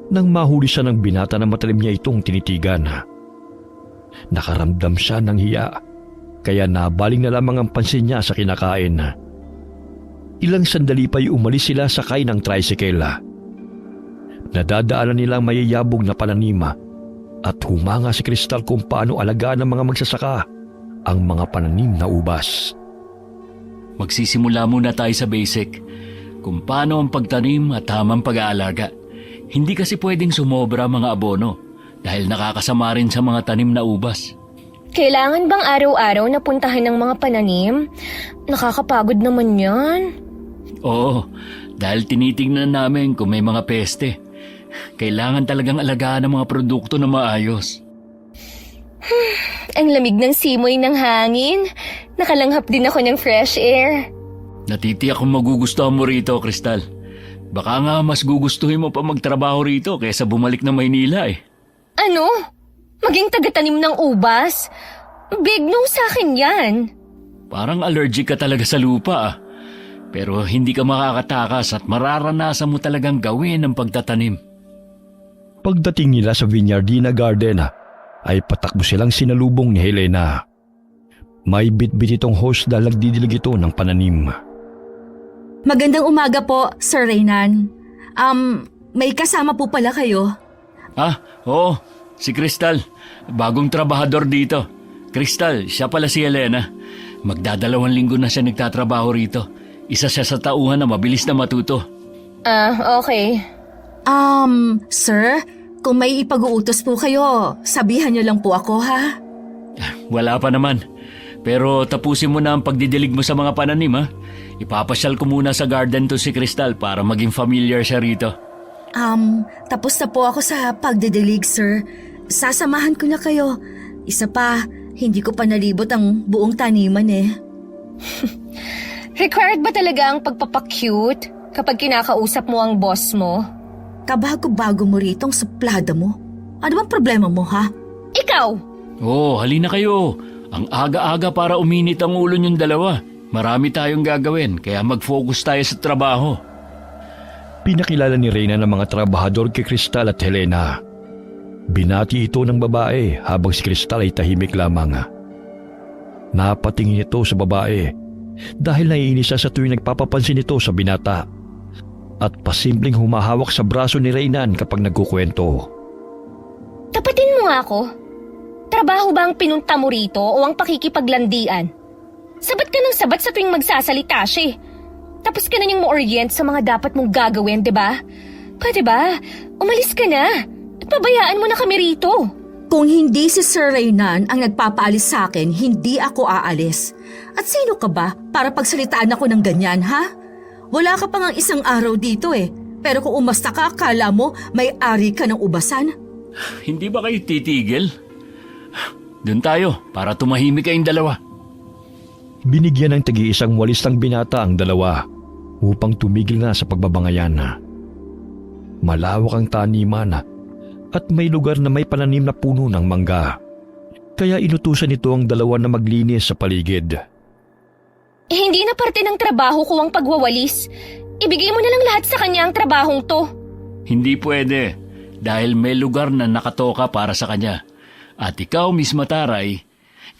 nang mahuli siya ng binata na matalim niya itong tinitigan. Nakaramdam siya ng hiya, kaya nabaling na lamang ang pansin niya sa kinakain. Ilang sandali pa'y umalis sila sakay ng tricycle. Nadadaanan nilang mayayabog na pananima at humanga si Kristal kung paano alagaan ng mga magsasaka ang mga pananim na ubas. Magsisimula muna tayo sa basic. Kung paano ang pagtanim at tamang pag-aalaga. Hindi kasi pwedeng sumobra mga abono dahil nakakasama rin sa mga tanim na ubas. Kailangan bang araw-araw na puntahan ng mga pananim? Nakakapagod naman yan. Oo, dahil tinitingnan namin kung may mga peste. Kailangan talagang alagaan ang mga produkto na maayos. Ang lamig ng simoy ng hangin. Nakalanghap din ako ng fresh air. Natitiyak kung magugustuhan mo rito, Kristal. Baka nga mas gugustuhin mo pa magtrabaho rito kaysa bumalik na Maynila eh. Ano? Maging tagatanim ng ubas? Big no sa akin yan. Parang allergic ka talaga sa lupa ah. Pero hindi ka makakatakas at mararanasan mo talagang gawin ang pagtatanim. Pagdating nila sa Viñardina Garden, ay patakbo silang sinalubong ni Helena. May bitbit itong host dahil nagdidilig ito ng pananim. Magandang umaga po, Sir Reynan. May kasama po pala kayo. Ah, oo. Si Kristal. Bagong trabahador dito. Kristal, siya pala si Helena. Magdadalawang linggo na siya nagtatrabaho rito. Isa siya sa tauhan na mabilis na matuto. Okay. Sir, kung may ipag-uutos po kayo, sabihan niyo lang po ako ha. Wala pa naman. Pero tapusin mo na ang pagdidilig mo sa mga pananim ha. Ipapasyal ko muna sa garden to si Kristal para maging familiar siya rito. Tapos na po ako sa pagdidilig, sir. Sasamahan ko na kayo. Isa pa, hindi ko pa nalibot ang buong taniman eh. Required ba talaga ang pagpapakute kapag kinakausap mo ang boss mo? Kabago-bago mo ritong suplada mo. Ano bang problema mo, ha? Ikaw! Oh, halina kayo. Ang aga-aga para uminit ang ulo niyong dalawa. Marami tayong gagawin, kaya mag-focus tayo sa trabaho. Pinakilala ni Reyna ng mga trabahador kay Cristal at Helena. Binati ito ng babae habang si Cristal ay tahimik lamang. Napatingin ito sa babae dahil naiinis siya sa tuwing nagpapapansin ito sa binata at pasimpleng humahawak sa braso ni Reynan kapag nagkukwento. Tapatin mo nga ako. Trabaho ba ang pinunta mo rito o ang pakikipaglandian? Sabat ka ng sabat sa tuwing magsasalita siya. Tapos ka na niyang ma-orient sa mga dapat mong gagawin, di ba? Pwede ba? Umalis ka na. At pabayaan mo na kami rito. Kung hindi si Sir Reynan ang nagpapaalis sa akin, hindi ako aalis. At sino ka ba para pagsalitaan ako ng ganyan, ha? Wala ka pa ngang isang araw dito eh. Pero kung umasta ka, akala mo may-ari ka ng ubasan? Hindi ba kayo titigil? Doon tayo para tumahimik kayong dalawa. Binigyan ng tagi-isang walis ng binata ang dalawa upang tumigil na sa pagbabangayan. Malawak ang taniman at may lugar na may pananim na puno ng mangga. Kaya inutusan nito ang dalawa na maglinis sa paligid. Hindi na parte ng trabaho ko ang pagwawalis. Ibigay mo na lang lahat sa kanya ang trabahong to. Hindi pwede dahil may lugar na nakatoka para sa kanya. At ikaw, Miss Mataray,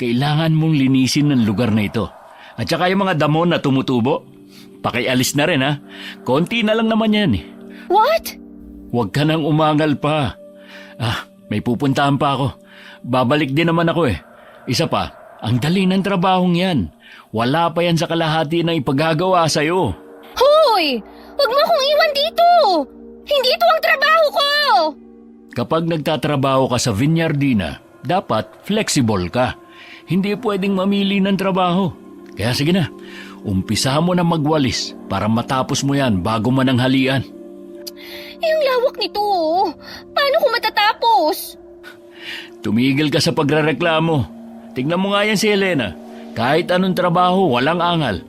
kailangan mong linisin ng lugar na ito. At saka yung mga damo na tumutubo, pakialis na rin ha. Konti na lang naman yan eh. What? Huwag ka nang umangal pa. May pupuntahan pa ako. Babalik din naman ako eh. Isa pa, ang dali ng trabahong yan. Wala pa yan sa kalahati na ipagagawa sa'yo. Hoy! Huwag mo akong iwan dito! Hindi ito ang trabaho ko! Kapag nagtatrabaho ka sa Vinyardina, dapat flexible ka. Hindi pwedeng mamili ng trabaho. Kaya sige na, umpisahan mo na magwalis para matapos mo yan bago mananghalian. Ang lawak nito oh. Paano ko matatapos? Tumigil ka sa pagrereklamo. Tignan mo nga yan si Helena. Kahit anong trabaho, walang angal.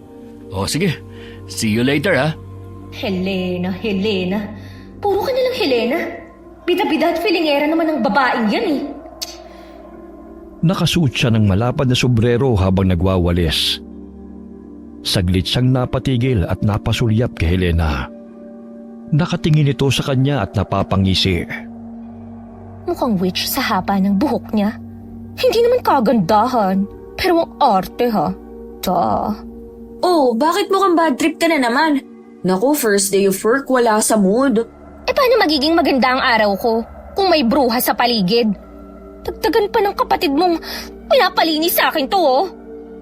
O sige, see you later ha. Helena. Puro ka nalang Helena. Bida-bida at filingera naman ng babaeng yan eh. Nakasuot siya ng malapad na sombrero habang nagwawalis. Saglit siyang napatigil at napasulyap kay Helena. Nakatingin ito sa kanya at napapangisi. Mukhang witch sa haba ng buhok niya. Hindi naman kagandahan, pero ang arte ha. Oh, bakit mukhang bad trip ka na naman? Naku, first day of work, wala sa mood. Paano magiging maganda ang araw ko kung may bruha sa paligid? Dagdagan pa ng kapatid mong pinapalinis sa akin to oh.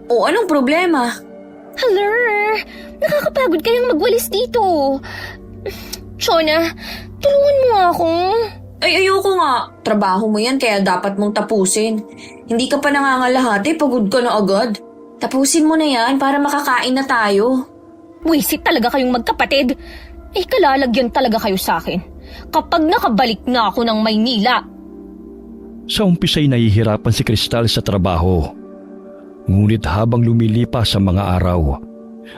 Oh, anong problema? Hello, nakakapagod kayang magwalis dito. Chona, tulungan mo ako. Ay, ayoko nga. Trabaho mo yan kaya dapat mong tapusin. Hindi ka pa nangangalahati, pagod ka na agad. Tapusin mo na yan para makakain na tayo. Wisit talaga kayong magkapatid. Kalalagyan talaga kayo sa akin. Kapag nakabalik na ako ng Maynila. Sa umpisa'y nahihirapan si Cristal sa trabaho. Ngunit habang lumilipas sa mga araw,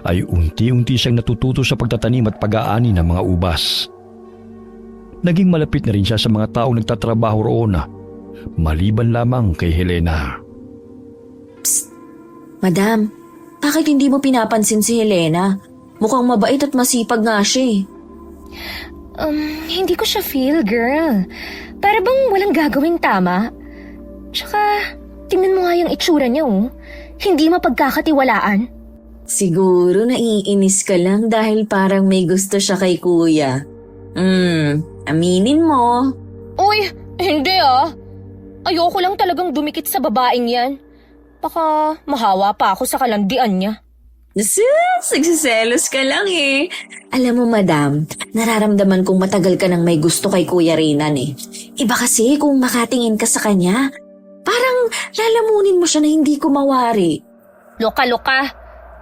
ay unti-unti siyang natututo sa pagtatanim at pag-aani ng mga ubas. Naging malapit na rin siya sa mga taong nagtatrabaho roon, maliban lamang kay Helena. Psst! Madam, bakit hindi mo pinapansin si Helena? Mukhang mabait at masipag nga siya eh. Hindi ko siya feel, girl. Para bang walang gagawing tama. Tsaka, tingnan mo nga yung itsura niya oh. Hindi mapagkakatiwalaan. Siguro naiinis ka lang dahil parang may gusto siya kay kuya. Aminin mo. Uy, hindi ah. Ayoko lang talagang dumikit sa babaeng yan. Baka mahawa pa ako sa kalandian niya. Sus, nagsiselos ka lang eh. Alam mo madam, nararamdaman kong matagal ka nang may gusto kay Kuya Reynan eh. Iba kasi kung makatingin ka sa kanya, parang lalamunin mo siya na hindi ko mawari. Loka-loka.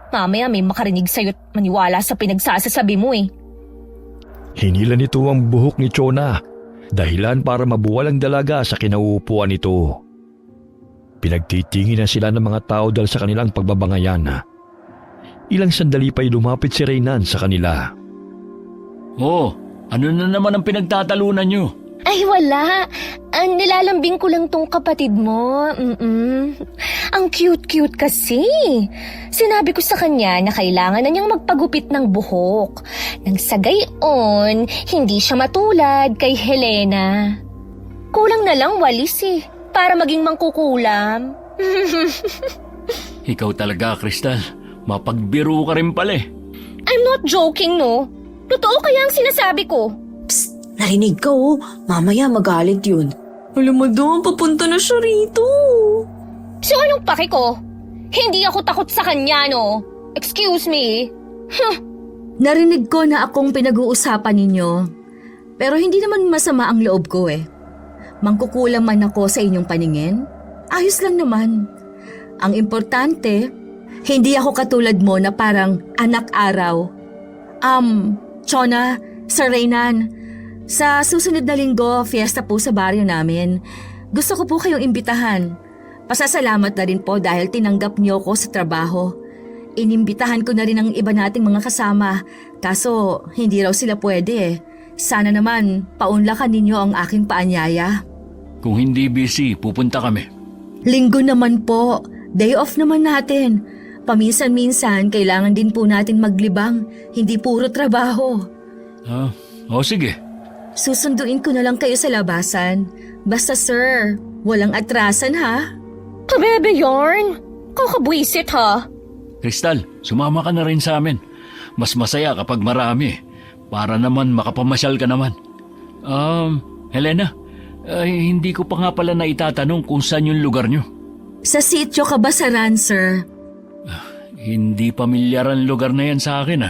Mamaya may makarinig sa'yo at maniwala sa pinagsasasabi mo eh. Hinila nito ang buhok ni Chona, dahilan para mabuwal ang dalaga sa kinauupuan nito. Pinagtitingin na sila ng mga tao dahil sa kanilang pagbabangayan. Ilang sandali pa'y lumapit si Reynan sa kanila. Oh, ano na naman ang pinagtatalunan nyo? Ay, wala. Nilalambing ko lang tong kapatid mo. Ang cute-cute kasi. Sinabi ko sa kanya na kailangan na niyang magpagupit ng buhok. Nang sa gayon, hindi siya matulad kay Helena. Kulang na lang walis para maging mangkukulam. Ikaw talaga, Crystal. Mapagbiro ka rin pala eh. I'm not joking, no? Totoo kaya ang sinasabi ko. Psst, narinig ka oh. Mamaya magalit yun. Alam mo doon, papunta na siya rito. So anong pake ko? Hindi ako takot sa kanya, no? Excuse me. Narinig ko na akong pinag-uusapan ninyo. Pero hindi naman masama ang loob ko eh. Mangkukulang man ako sa inyong paningin. Ayos lang naman. Ang importante, hindi ako katulad mo na parang anak araw. Chona, Sir Reynan, sa susunod na linggo, fiesta po sa baryo namin. Gusto ko po kayong imbitahan. Pasasalamat na rin po dahil tinanggap niyo ko sa trabaho. Inimbitahan ko na rin ang iba nating mga kasama, kaso hindi raw sila pwede eh. Sana naman, paunlakan ninyo ang aking paanyaya. Kung hindi busy, pupunta kami. Linggo naman po, day off naman natin. Paminsan-minsan, kailangan din po natin maglibang, hindi puro trabaho. Sige. Susunduin ko na lang kayo sa labasan. Basta sir, walang atrasan ha? Kabebe yarn. Kakabwisit ha. Crystal, sumama ka na rin sa amin. Mas masaya kapag marami. Para naman makapamasyal ka naman. Helena, hindi ko pa nga pala naitatanong kung saan yung lugar nyo. Sa sitio Kabasaran, sir. Hindi pamilyar ang lugar na yan sa akin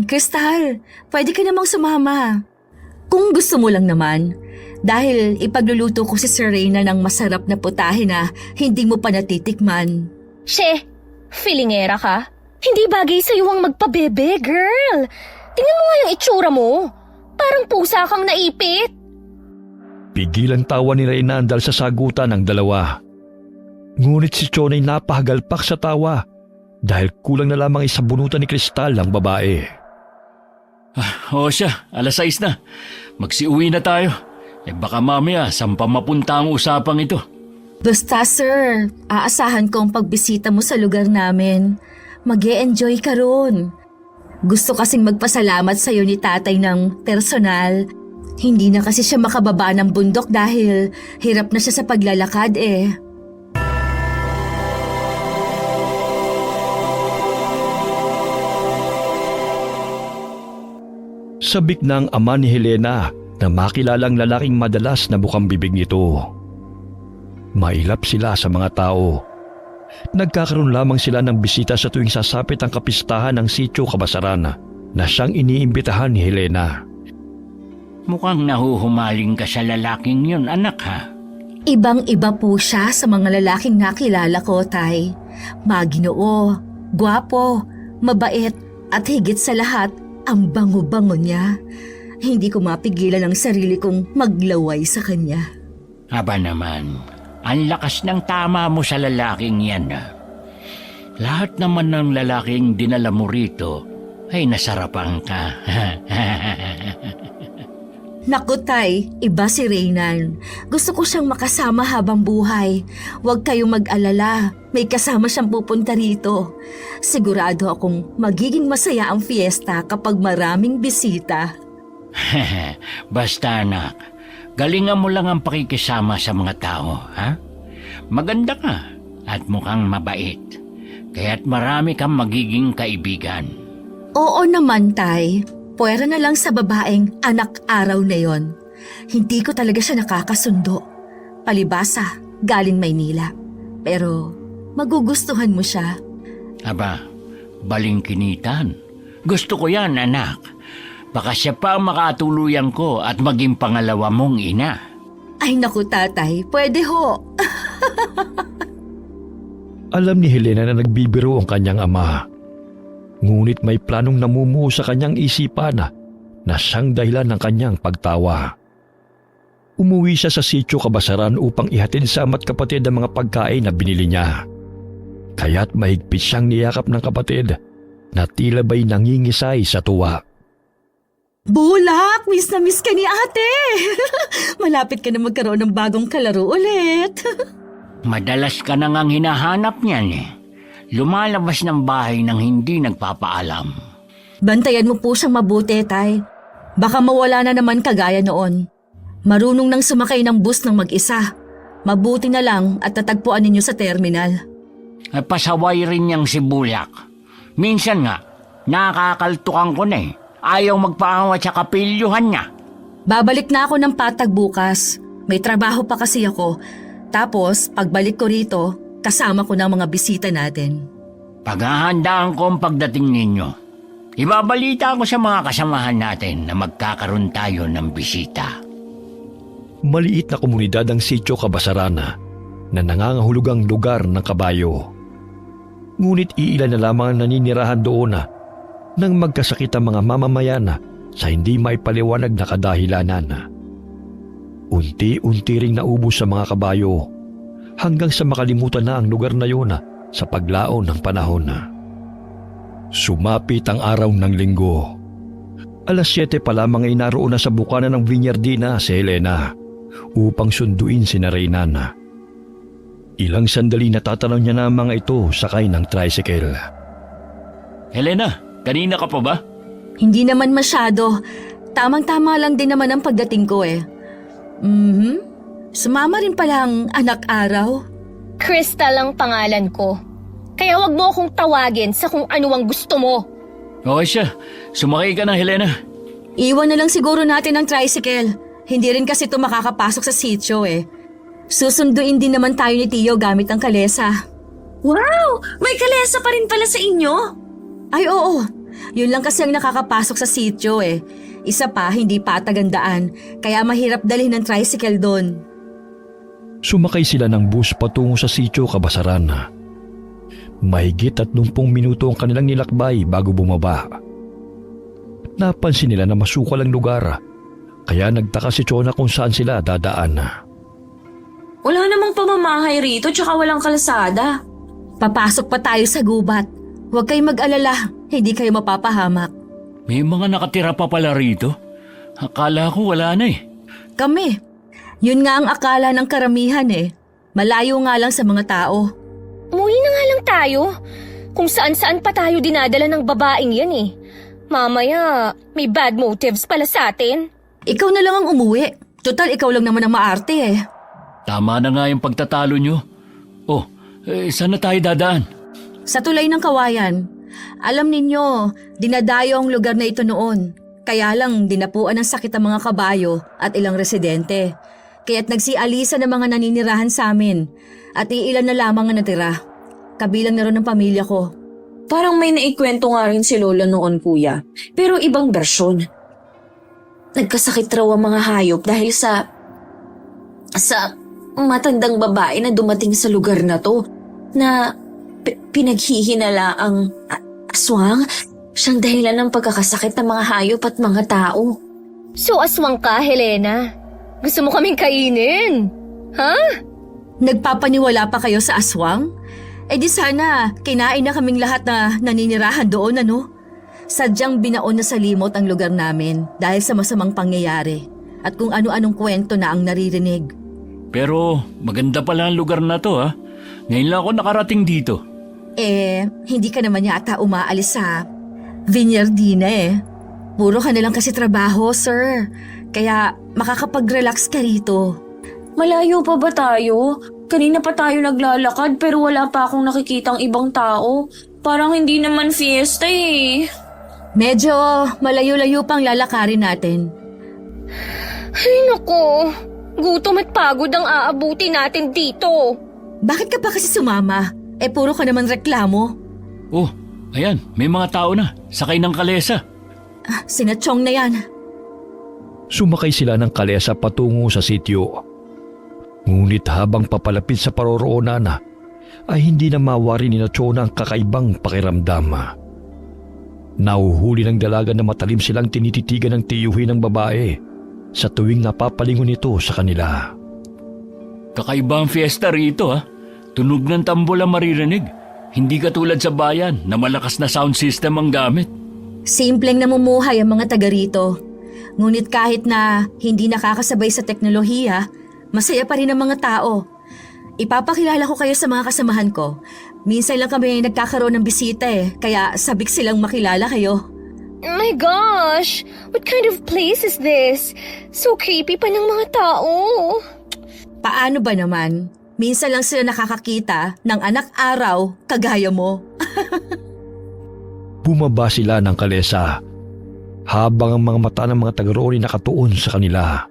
Crystal, pwede ka namang sumama. Kung gusto mo lang naman. Dahil ipagluluto ko si Sir Reyna ng masarap na putahe na hindi mo pa natitikman. Feelingera ka? Hindi bagay sa'yo ang magpabebe, girl. Tingnan mo nga yung itsura mo. Parang pusa kang naipit. Pigilan tawa ni Reyna dahil sa sagutan ng dalawa. Ngunit si Chona'y napahagalpak sa tawa dahil kulang na lamang isabunutan ni Crystal ang babae. Siya, 6:00 na. Magsiuwi na tayo. Baka mamaya, saan pa mapunta ang usapang ito? Basta sir, aasahan ko ang pagbisita mo sa lugar namin. Mag-e-enjoy ka ron. Gusto kasing magpasalamat sa'yo ni tatay ng personal. Hindi na kasi siya makababa ng bundok dahil hirap na siya sa paglalakad eh. Sabik ng ama ni Helena na makilalang lalaking madalas na bukang bibig nito. Mailap sila sa mga tao. Nagkakaroon lamang sila ng bisita sa tuwing sasapit ang kapistahan ng sitio Kabasaran na siyang iniimbitahan ni Helena. Mukhang nahuhumaling ka sa lalaking yun, anak ha? Ibang-iba po siya sa mga lalaking nakilala ko, Tay. Maginoo, gwapo, mabait, at higit sa lahat, ang bango-bango niya. Hindi ko mapigilan ang sarili kong maglaway sa kanya. Aba naman, ang lakas ng tama mo sa lalaking yan. Lahat naman ng lalaking dinala mo rito ay nasarapan ka. Naku Tay, iba si Reynan. Gusto ko siyang makasama habang buhay. Huwag kayong mag-alala, may kasama siyang pupunta rito. Sigurado akong magiging masaya ang fiesta kapag maraming bisita. Basta anak, galingan mo lang ang pakikisama sa mga tao, ha? Maganda ka at mukhang mabait, kaya't marami kang magiging kaibigan. Oo naman, Tay. Puwera na lang sa babaeng anak araw na yon. Hindi ko talaga siya nakakasundo. Palibasa, galing Maynila. Pero magugustuhan mo siya. Aba, balingkinitan. Gusto ko yan, anak. Baka siya pa ang makatuluyan ko at maging pangalawa mong ina. Ay naku tatay, pwede ho. Alam ni Helena na nagbibiro ang kanyang ama. Ngunit may planong namumuo sa kanyang isipan na siyang dahilan ng kanyang pagtawa. Umuwi siya sa sitio Kabasaran upang ihatid sa ama't kapatid ang mga pagkain na binili niya. Kaya't mahigpit siyang niyakap ng kapatid na tila ba'y nangingisay sa tuwa. Bulak! Miss na miss ka ni ate! Malapit ka na magkaroon ng bagong kalaro ulit. Madalas ka na ngang hinahanap niyan eh. Lumalabas ng bahay nang hindi nagpapaalam. Bantayan mo po siyang mabuti, tay. Baka mawala na naman kagaya noon. Marunong nang sumakay ng bus ng mag-isa. Mabuti na lang at natagpuan ninyo sa terminal. Ay pasaway rin niyang si Bulak. Minsan nga, nakakaltukan ko na eh. Ayaw magpaawat sa kapilyuhan niya. Babalik na ako ng Patag bukas. May trabaho pa kasi ako. Tapos, pagbalik ko rito, kasama ko ng mga bisita natin. Paghahandaan ko ang pagdating ninyo. Ibabalita ko sa mga kasamahan natin na magkakaroon tayo ng bisita. Maliit na komunidad ang Sitio Cabasarana na nangangahulugang lugar ng kabayo. Ngunit iilan na lamang ang naninirahan doon nang magkasakit ang mga mamamayan sa hindi maipaliwanag na kadahilanan. Unti-unti ring naubos sa mga kabayo hanggang sa makalimutan na ang lugar na yun sa paglaon ng panahon. Sumapit ang araw ng linggo. Alas 7 pa lamang ay naroon na sa bukana ng Viñardina si Helena upang sunduin si Reynan. Ilang sandali natatanaw niya na ang mga ito sakay ng tricycle. Helena, kanina ka pa ba? Hindi naman masyado. Tamang-tama lang din naman ang pagdating ko eh. Sumama rin palang anak araw. Crystal ang pangalan ko. Kaya wag mo akong tawagin sa kung ano ang gusto mo. Okay siya. Sumakay ka na, Helena. Iwan na lang siguro natin ang tricycle. Hindi rin kasi ito makakapasok sa sitio eh. Susunduin din naman tayo ni Tio gamit ang kalesa. Wow! May kalesa pa rin pala sa inyo? Ay oo, yun lang kasi ang nakakapasok sa sitio eh. Isa pa, hindi patagandaan, kaya mahirap dalhin ng tricycle doon. Sumakay sila ng bus patungo sa Sitio Cabasarana. Mahigit 30 minuto ang kanilang nilakbay bago bumaba. Napansin nila na masukal ang lugar, kaya nagtaka si Chona kung saan sila dadaan. Wala namang pamamahay rito tsaka walang kalsada. Papasok pa tayo sa gubat. Huwag kayong mag-alala, hindi kayo mapapahamak. May mga nakatira pa pala rito. Akala ko wala na eh. Kami, yun nga ang akala ng karamihan eh. Malayo nga lang sa mga tao. Umuwi na nga lang tayo. Kung saan-saan pa tayo dinadala ng babaeng yan eh. Mamaya, may bad motives pala sa atin. Ikaw na lang ang umuwi. Total, ikaw lang naman ang maarte eh. Tama na nga yung pagtatalo nyo. Oh, saan na tayo dadaan? Sa tulay ng Kawayan. Alam ninyo, dinadayo ang lugar na ito noon. Kaya lang dinapuan ng sakit ang mga kabayo at ilang residente. Kaya't nagsialisa ng mga naninirahan sa amin at iilan na lamang ang natira. Kabilang na rin ng pamilya ko. Parang may naikwento nga rin si Lola noon, kuya. Pero ibang bersyon. Nagkasakit raw ang mga hayop dahil sa matandang babae na dumating sa lugar na to na pinaghihinala ang aswang. Siyang dahilan ng pagkakasakit ng mga hayop at mga tao. So aswang ka, Helena. Gusto mo kaming kainin? Ha? Nagpapaniwala pa kayo sa aswang? Eh di sana, kinain na kaming lahat na naninirahan doon ano? Sadyang binaon na sa limot ang lugar namin dahil sa masamang pangyayari at kung ano-anong kwento na ang naririnig. Pero maganda pala ang lugar na to ha. Ngayon lang ako nakarating dito. Hindi ka naman yata umaalis sa Viñardina eh. Puro ka nalang kasi trabaho, sir. Kaya makakapag-relax ka rito. Malayo pa ba tayo? Kanina pa tayo naglalakad pero wala pa akong nakikitang ibang tao. Parang hindi naman fiesta eh. Medyo malayo-layo pang lalakarin natin. Ay naku, gutom at pagod ang aabuti natin dito. Bakit ka pa kasi sumama? Puro ka naman reklamo. Oh, ayan, may mga tao na. Sakay ng kalesa. Sina Chong na yan. Sumakay sila ng kalesa patungo sa sitio. Ngunit habang papalapit sa paroroonan ay hindi na mawari ni Chona ang kakaibang pakiramdam. Nahuhuli ng dalaga na matalim silang tinititigan ng tiyuhin ng babae sa tuwing napapalingon ito sa kanila. Kakaiba ang fiesta rito ha. Tunog ng tambol ang maririnig. Hindi katulad sa bayan na malakas na sound system ang gamit. Simpleng namumuhay ang mga taga rito. Ngunit kahit na hindi nakakasabay sa teknolohiya, masaya pa rin ang mga tao. Ipapakilala ko kayo sa mga kasamahan ko. Minsan lang kami nagkakaroon ng bisita kaya sabik silang makilala kayo. My gosh! What kind of place is this? So creepy pa ng mga tao. Paano ba naman? Minsan lang sila nakakakita ng anak araw kagaya mo. Bumaba sila ng kalesa habang ang mga mata ng mga taga-roon ay nakatuon sa kanila.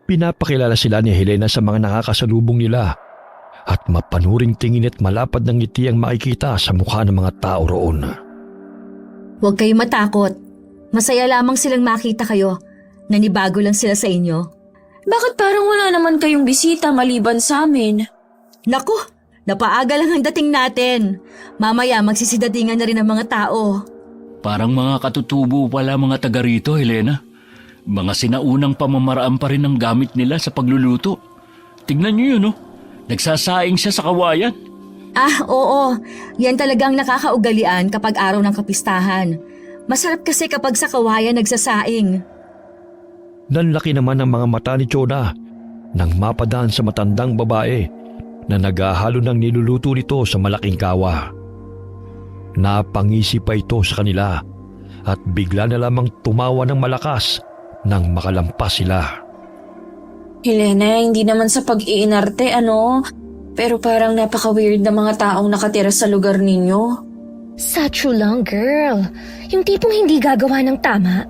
Pinapakilala sila ni Helena sa mga nakakasalubong nila at mapanuring tingin at malapad ng ngiti ang makikita sa mukha ng mga tao roon. Huwag kayong matakot. Masaya lamang silang makita kayo. Nanibago lang sila sa inyo. Bakit parang wala naman kayong bisita maliban sa amin? Naku, napaaga lang ang dating natin. Mamaya magsisidatingan na rin ang mga tao. Parang mga katutubo pala mga taga rito, Helena. Mga sinaunang pamamaraan pa rin ang gamit nila sa pagluluto. Tignan niyo yun, oh. Nagsasaing siya sa kawayan. Ah, oo. Yan talagang nakakaugalian kapag araw ng kapistahan. Masarap kasi kapag sa kawayan nagsasaing. Nanlaki naman ang mga mata ni Chona nang mapadaan sa matandang babae na naghahalo ng niluluto nito sa malaking kawa. Napangisi pa ito sa kanila at bigla na lamang tumawa ng malakas nang makalampas sila. Helena, hindi naman sa pag-iinarte, ano? Pero parang napaka-weird na mga taong nakatira sa lugar ninyo. Satcho lang, girl. Yung tipong hindi gagawa ng tama.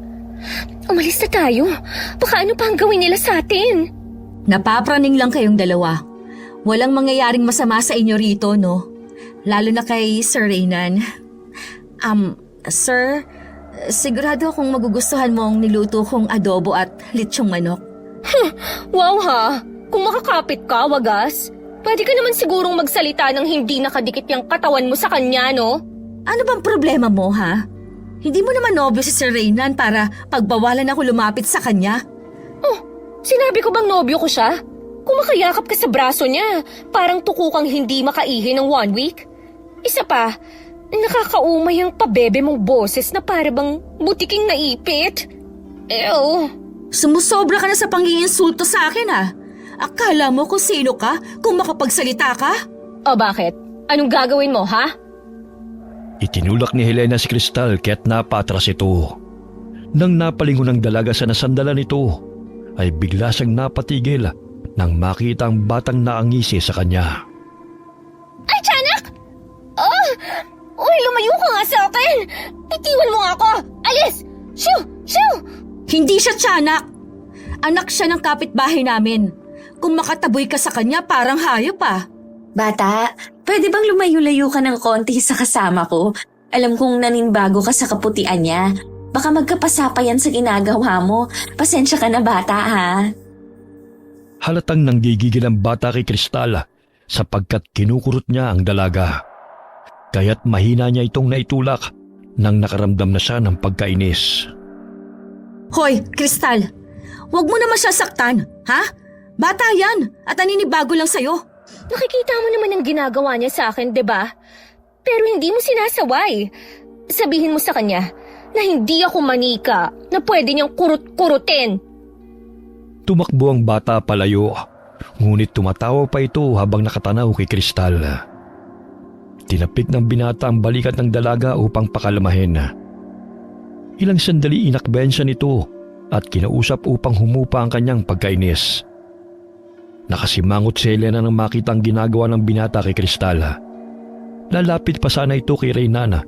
Umalis na tayo. Baka ano pa ang gawin nila sa atin? Napapraning lang kayong dalawa. Walang mangyayaring masama sa inyo rito, no? Lalo na kay Sir Reynan. Sir, sigurado akong magugustuhan mo ang niluto kong adobo at litsyong manok. Wow ha! Kung makakapit ka, wagas. Pwede ka naman sigurong magsalita ng hindi nakadikit yung katawan mo sa kanya, no? Ano bang problema mo, ha? Hindi mo naman nobyo si Sir Reynan para pagbawalan ako lumapit sa kanya? Oh, sinabi ko bang nobyo ko siya? Kung makayakap ka sa braso niya, parang tukukang hindi makaihi ng 1 week. Isa pa, nakakaumay ang pabebe mong boses na para bang butiking naipit. Ew. Sumusobra ka na sa pang-iinsulto sa akin, ha? Akala mo kung sino ka, kung makapagsalita ka? O bakit? Anong gagawin mo, ha? Itinulak ni Helena si Cristal kaya't napatras ito. Nang napalingon ng dalaga sa nasandalan nito, ay bigla siyang napatigil nang makita ang batang naangisi sa kanya. Ay, tiyanak! Oh! Uy, lumayo ka nga sa akin! Itiwan mo nga ako! Alis! Shoo! Shoo! Hindi siya tiyanak. Anak siya ng kapitbahay namin. Kung makataboy ka sa kanya, parang hayop pa. Bata, pwede bang lumayo-layo ka ng konti sa kasama ko? Alam kong naninbago ka sa kaputian niya. Baka magkapasapa yan sa ginagawa mo. Pasensya ka na, bata, ha? Halatang nanggigigil ang bata kay Cristal sapagkat kinukurot niya ang dalaga. Kaya't mahina niya itong naitulak nang nakaramdam na siya ng pagkainis. Hoy, Cristal! Huwag mo naman siya saktan, ha? Bata yan at naninibago lang sa'yo. Nakikita mo naman ang ginagawa niya sa akin, 'di ba? Pero hindi mo sinasaway. Sabihin mo sa kanya na hindi ako manika na pwede niyang kurut-kurutin. Tumakbo ang bata palayo, ngunit tumatawa pa ito habang nakatanaw kay Cristal. Tinapik ng binata ang balikat ng dalaga upang pakalamahin. Ilang sandali inakbayan siya nito at kinausap upang humupa ang kanyang pagkainis. Nakasimangot si Helena nang makita ang ginagawa ng binata kay Cristal. Lalapit pa sana ito kay Reynan,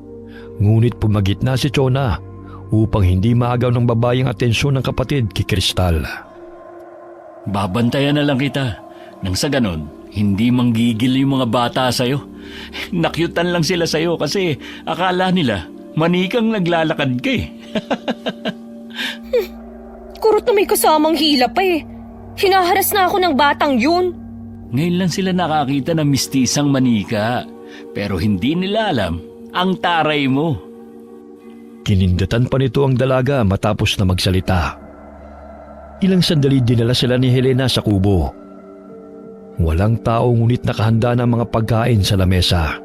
ngunit pumagitna si Chona upang hindi maagaw ng babaeng atensyon ng kapatid kay Cristal. Babantayan na lang kita. Nang sa ganon, hindi manggigil yung mga bata sa'yo. Nakyutan lang sila sa'yo kasi akala nila manikang naglalakad ka eh. Kurot na may kasamang hila pa eh. Hinaharas na ako ng batang yun. Ngayon lang sila nakakita ng mistisang manika. Pero hindi nila alam ang taray mo. Kinindatan pa nito ang dalaga matapos na magsalita. Ilang sandali dinala sila ni Helena sa kubo. Walang tao ngunit nakahanda ng mga pagkain sa lamesa.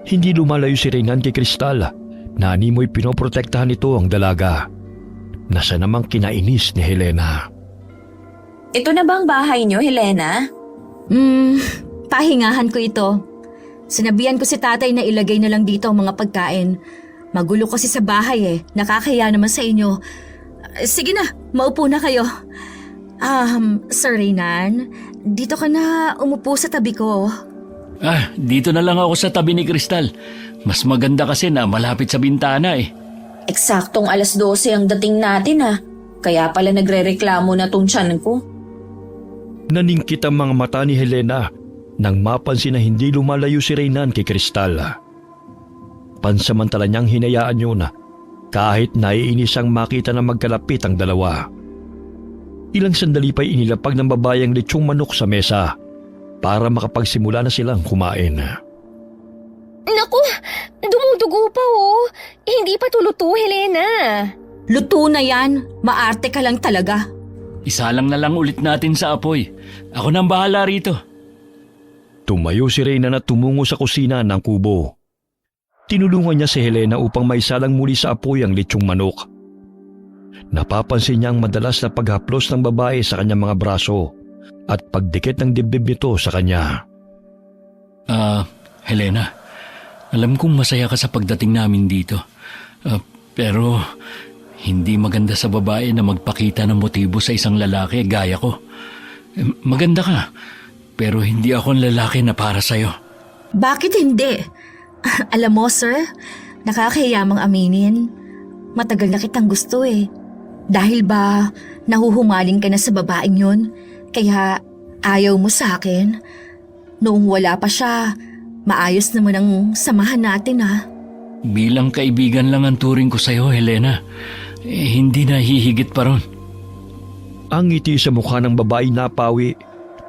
Hindi lumalayo si Reynan kay Cristal na animoy pinoprotektahan nito ang dalaga. na siya namang kinainis ni Helena. Ito na ba ang bahay niyo, Helena? Pahingahan ko ito. Sinabihan ko si tatay na ilagay na lang dito ang mga pagkain. Magulo kasi sa bahay nakakahiya naman sa inyo. Sige na, maupo na kayo. Sir Reynan, dito ka na umupo sa tabi ko. Dito na lang ako sa tabi ni Cristal. Mas maganda kasi na malapit sa bintana Eksaktong 12:00 ang dating natin Kaya pala nagrereklamo na tong tiyan ko. Naningkit ang mga mata ni Helena nang mapansin na hindi lumalayo si Reynan kay Cristal. Pansamantala niyang hinayaan yun kahit naiinis ang makita na magkalapit ang dalawa. Ilang sandali pa'y inilapag ng babae ang lechong manok sa mesa para makapagsimula na silang kumain. Naku, dumudugo pa Hindi pa tuluto, Helena. Luto na yan, maarte ka lang talaga. Isa lang na lang ulit natin sa apoy. Ako nang bahala rito. Tumayo si Reynan at tumungo sa kusina ng kubo. Tinulungan niya si Helena upang maisalang muli sa apoy ang lechong manok. Napapansin niya ang madalas na paghaplos ng babae sa kanyang mga braso at pagdikit ng dibdib nito sa kanya. Helena, alam kong masaya ka sa pagdating namin dito. Pero hindi maganda sa babae na magpakita ng motibo sa isang lalaki gaya ko. Maganda ka, pero hindi ako ang lalaki na para sa'yo. Bakit hindi? Alam mo, sir, nakakahiyamang aminin. Matagal na kitang gusto Dahil ba nahuhumaling ka na sa babaeng yun, kaya ayaw mo sa akin? Noong wala pa siya, maayos naman ang samahan natin Bilang kaibigan lang ang turing ko sa'yo, Helena. Hindi na hihigit pa ron. Ang ngiti sa mukha ng babae napawi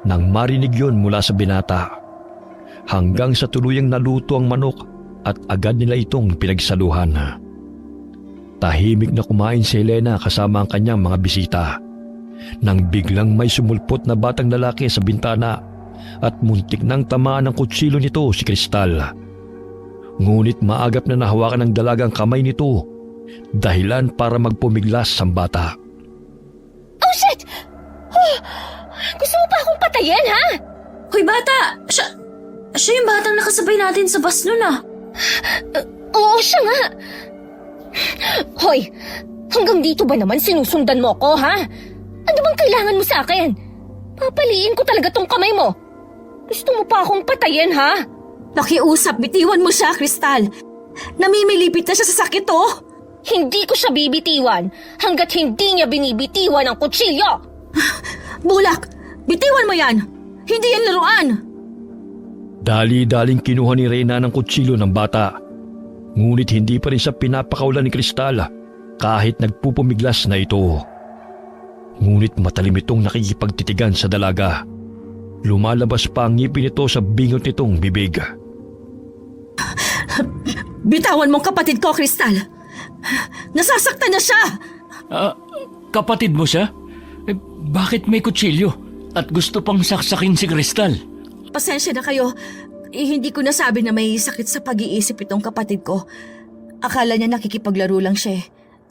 nang marinig yon mula sa binata. Hanggang sa tuluyang naluto ang manok at agad nila itong pinagsaluhan. Tahimik na kumain si Helena kasama ang kanyang mga bisita. Nang biglang may sumulpot na batang lalaki sa bintana at muntik nang tamaan ng kutsilo nito si Cristal. Ngunit maagap na nahawakan ng dalagang kamay nito, dahilan para magpumiglas ang bata. Oh, shit! Gusto mo pa akong patayin, ha? Hoy bata! Siya yung batang nakasabay natin sa bus nun Oo, siya nga. Hoy, hanggang dito ba naman sinusundan mo ko, ha? Ano bang kailangan mo sa akin? Papaliin ko talaga tong kamay mo. Gusto mo pa akong patayin, ha? Pakiusap, bitiwan mo siya, Cristal. Namimilipit na siya sa sakit, Hindi ko siya bibitiwan hanggat hindi niya binibitiwan ang kutsilyo. Bulak, bitiwan mo yan. Hindi yan laruan. Dali-daling kinuha ni Reyna ng kutsilyo ng bata. Ngunit hindi pa rin siya pinapakawalan ni Cristal kahit nagpupumiglas na ito. Ngunit matalim itong nakikipagtitigan sa dalaga. Lumalabas pa ang ngipin nito sa bingot nitong bibig. Bitawan mong kapatid ko, Cristal. Nasasaktan na siya. Kapatid mo siya? Bakit may kutsilyo at gusto pang saksakin si Cristal? Pasensya na kayo. Hindi ko nasabi na may sakit sa pag-iisip itong kapatid ko. Akala niya nakikipaglaro lang siya.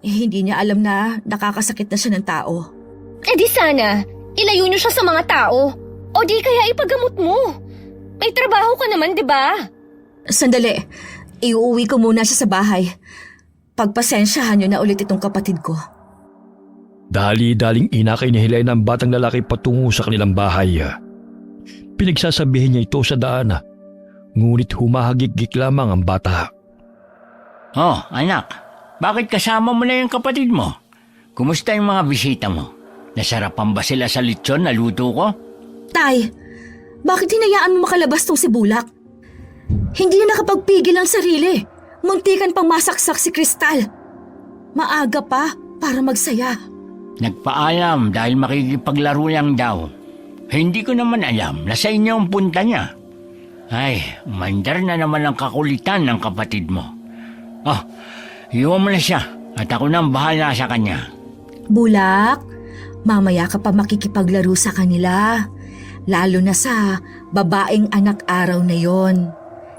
Hindi niya alam na nakakasakit na siya ng tao. Di sana, ilayo niyo siya sa mga tao. O di kaya ipagamot mo. May trabaho ka naman, di ba? Sandali, iuwi ko muna siya sa bahay. Pagpasensyahan niyo na ulit itong kapatid ko. Dali-daling inakay ni Helena ang batang lalaki patungo sa kanilang bahay. Pinagsasabihin niya ito sa daan, ngunit humahagik-gik lamang ang bata. Oh, anak, bakit kasama mo na yung kapatid mo? Kumusta yung mga bisita mo? Nasarapan ba sila sa lechon na luto ko? Tay, bakit hinayaan mo makalabas tong si Bulak? Hindi na nakapagpigil ang sarili. Muntikan pang masaksak si Cristal. Maaga pa para magsaya. Nagpaalam dahil makikipaglaro lang daw. Hindi ko naman alam na sa inyo ang punta niya. Ay, mandar na naman ang kakulitan ng kapatid mo. Oh, iwan mo na siya at ako nang bahala sa kanya. Bulak, mamaya ka pa makikipaglaro sa kanila. Lalo na sa babaeng anak araw na yon.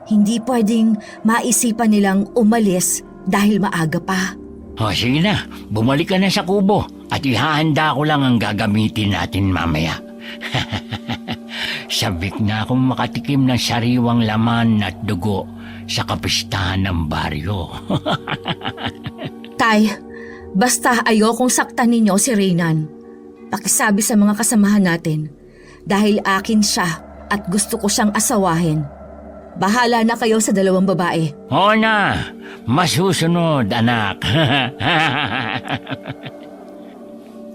Hindi pwedeng maisipan nilang umalis dahil maaga pa. O sige na, bumalik ka na sa kubo at ihahanda ko lang ang gagamitin natin mamaya. Sabik na akong makatikim ng sariwang laman at dugo sa kapistahan ng baryo. Tay, basta ayokong saktan ninyo si Reynan. Pakisabi sa mga kasamahan natin dahil akin siya at gusto ko siyang asawahin. Bahala na kayo sa dalawang babae. Oo na, masusunod anak.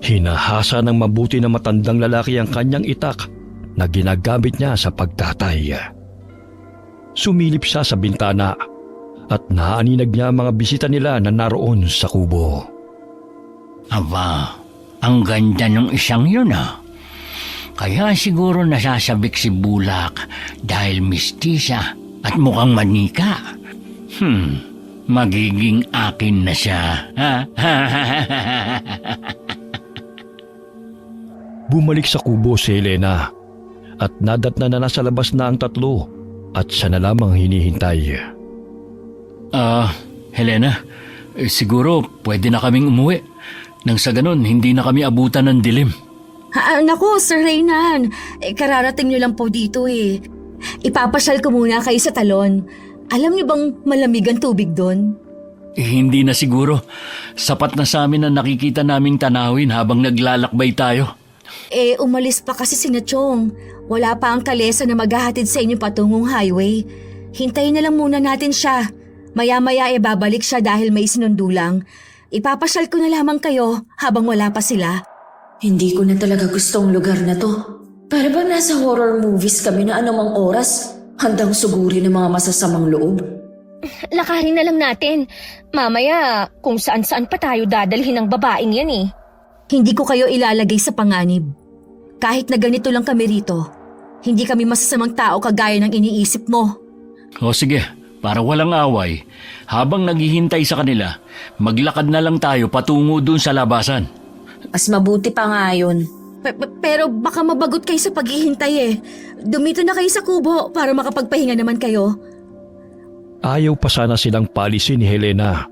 Hinahasa ng mabuti na matandang lalaki ang kanyang itak na ginagamit niya sa pagtatay. Sumilip siya sa bintana at naaninag niya ang mga bisita nila na naroon sa kubo. Aba, ang ganda ng isang yun ah. Kaya siguro nasasabik si Bulak dahil mistisa at mukhang manika. Magiging akin na siya. Bumalik sa kubo si Helena at nadatna na nasa labas na ang tatlo at siya na lamang hinihintay. Helena, siguro pwede na kaming umuwi. Nang sa ganun, hindi na kami abutan ng dilim. Naku, Sir Reynan. Kararating niyo lang po dito eh. Ipapasyal ko muna kayo sa talon. Alam niyo bang malamig ang tubig doon? Hindi na siguro. Sapat na sa amin ang nakikita naming tanawin habang naglalakbay tayo. Umalis pa kasi si Chong. Wala pa ang kalesa na maghahatid sa inyo patungong highway. Hintayin na lang muna natin siya. Maya-maya babalik siya dahil may sinundo lang. Ipapasyal ko na lamang kayo habang wala pa sila. Hindi ko na talaga gustong lugar na to. Para bang nasa horror movies kami na anumang oras, handang suguri ng mga masasamang loob. Lakarin na lang natin. Mamaya, kung saan-saan pa tayo dadalhin ng babaeng yan eh. Hindi ko kayo ilalagay sa panganib. Kahit na ganito lang kami rito, hindi kami masasamang tao kagaya ng iniisip mo. O sige, para walang away, habang naghihintay sa kanila, maglakad na lang tayo patungo dun sa labasan. Mas mabuti pa nga yun. Pero baka mabagot kayo sa paghihintay eh. Dumito na kayo sa kubo para makapagpahinga naman kayo. Ayaw pa sana silang palisin ni Helena.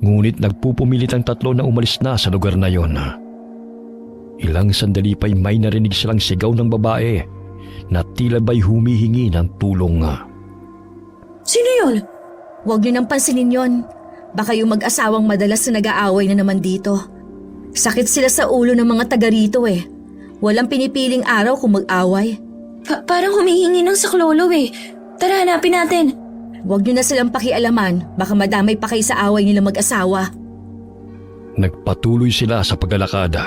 Ngunit nagpupumilit ang tatlo na umalis na sa lugar na yon. Ilang sandali pa'y may narinig silang sigaw ng babae na tila ba'y humihingi ng tulong. Sino yun? Huwag niyo nang pansinin yon. Baka yung mag-asawang madalas na nag-aaway na naman dito. Sakit sila sa ulo ng mga taga rito eh. Walang pinipiling araw kung mag-away. Parang humihingi ng saklolo eh. Tara, hanapin natin. Huwag niyo na silang pakialaman. Baka madamay pa kayo sa away nila mag-asawa. Nagpatuloy sila sa paglalakad.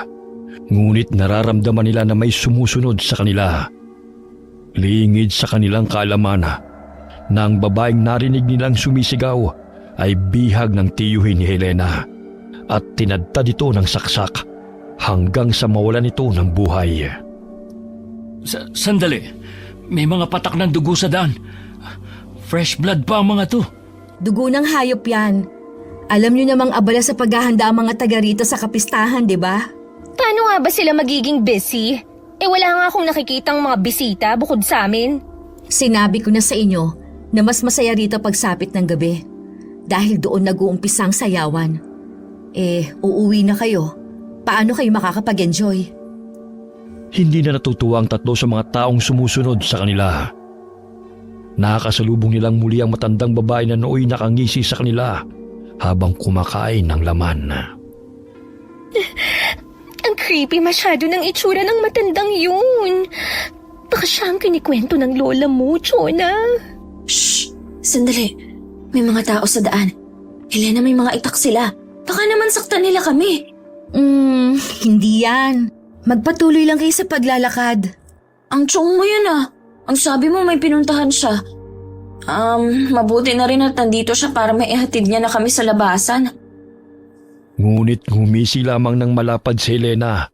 Ngunit nararamdaman nila na may sumusunod sa kanila. Lingid sa kanilang kaalaman na ang babaeng narinig nilang sumisigaw ay bihag ng tiyuhin ni Helena at tinadtad ito ng saksak hanggang sa mawalan ito ng buhay. Sandali, may mga patak ng dugo sa daan. Fresh blood pa ang mga to. Dugo ng hayop yan. Alam niyo namang abala sa paghahanda ang mga taga rito sa kapistahan, di ba? Paano nga ba sila magiging busy? Wala nga akong nakikitang mga bisita bukod sa amin. Sinabi ko na sa inyo na mas masaya rito pagsapit ng gabi. Dahil doon nag-uumpisa ang sayawan. Uuwi na kayo. Paano kayo makakapag-enjoy? Hindi na natutuwa ang tatlo sa mga taong sumusunod sa kanila. Nakakasalubong nilang muli ang matandang babae na nooy nakangisi sa kanila habang kumakain ng laman. Ang creepy masyado ng itsura ng matandang yun. Baka siya ang kinikwento ng lola mo, Chona. Shh! Sandali. May mga tao sa daan. Helena, may mga itak sila. Baka naman saktan nila kami. Hindi yan. Magpatuloy lang kayo sa paglalakad. Ang tsong mo yun ah. Ang sabi mo may pinuntahan siya. Mabuti na rin at nandito siya para maihatid niya na kami sa labasan. Ngunit humisi lamang ng malapad si Helena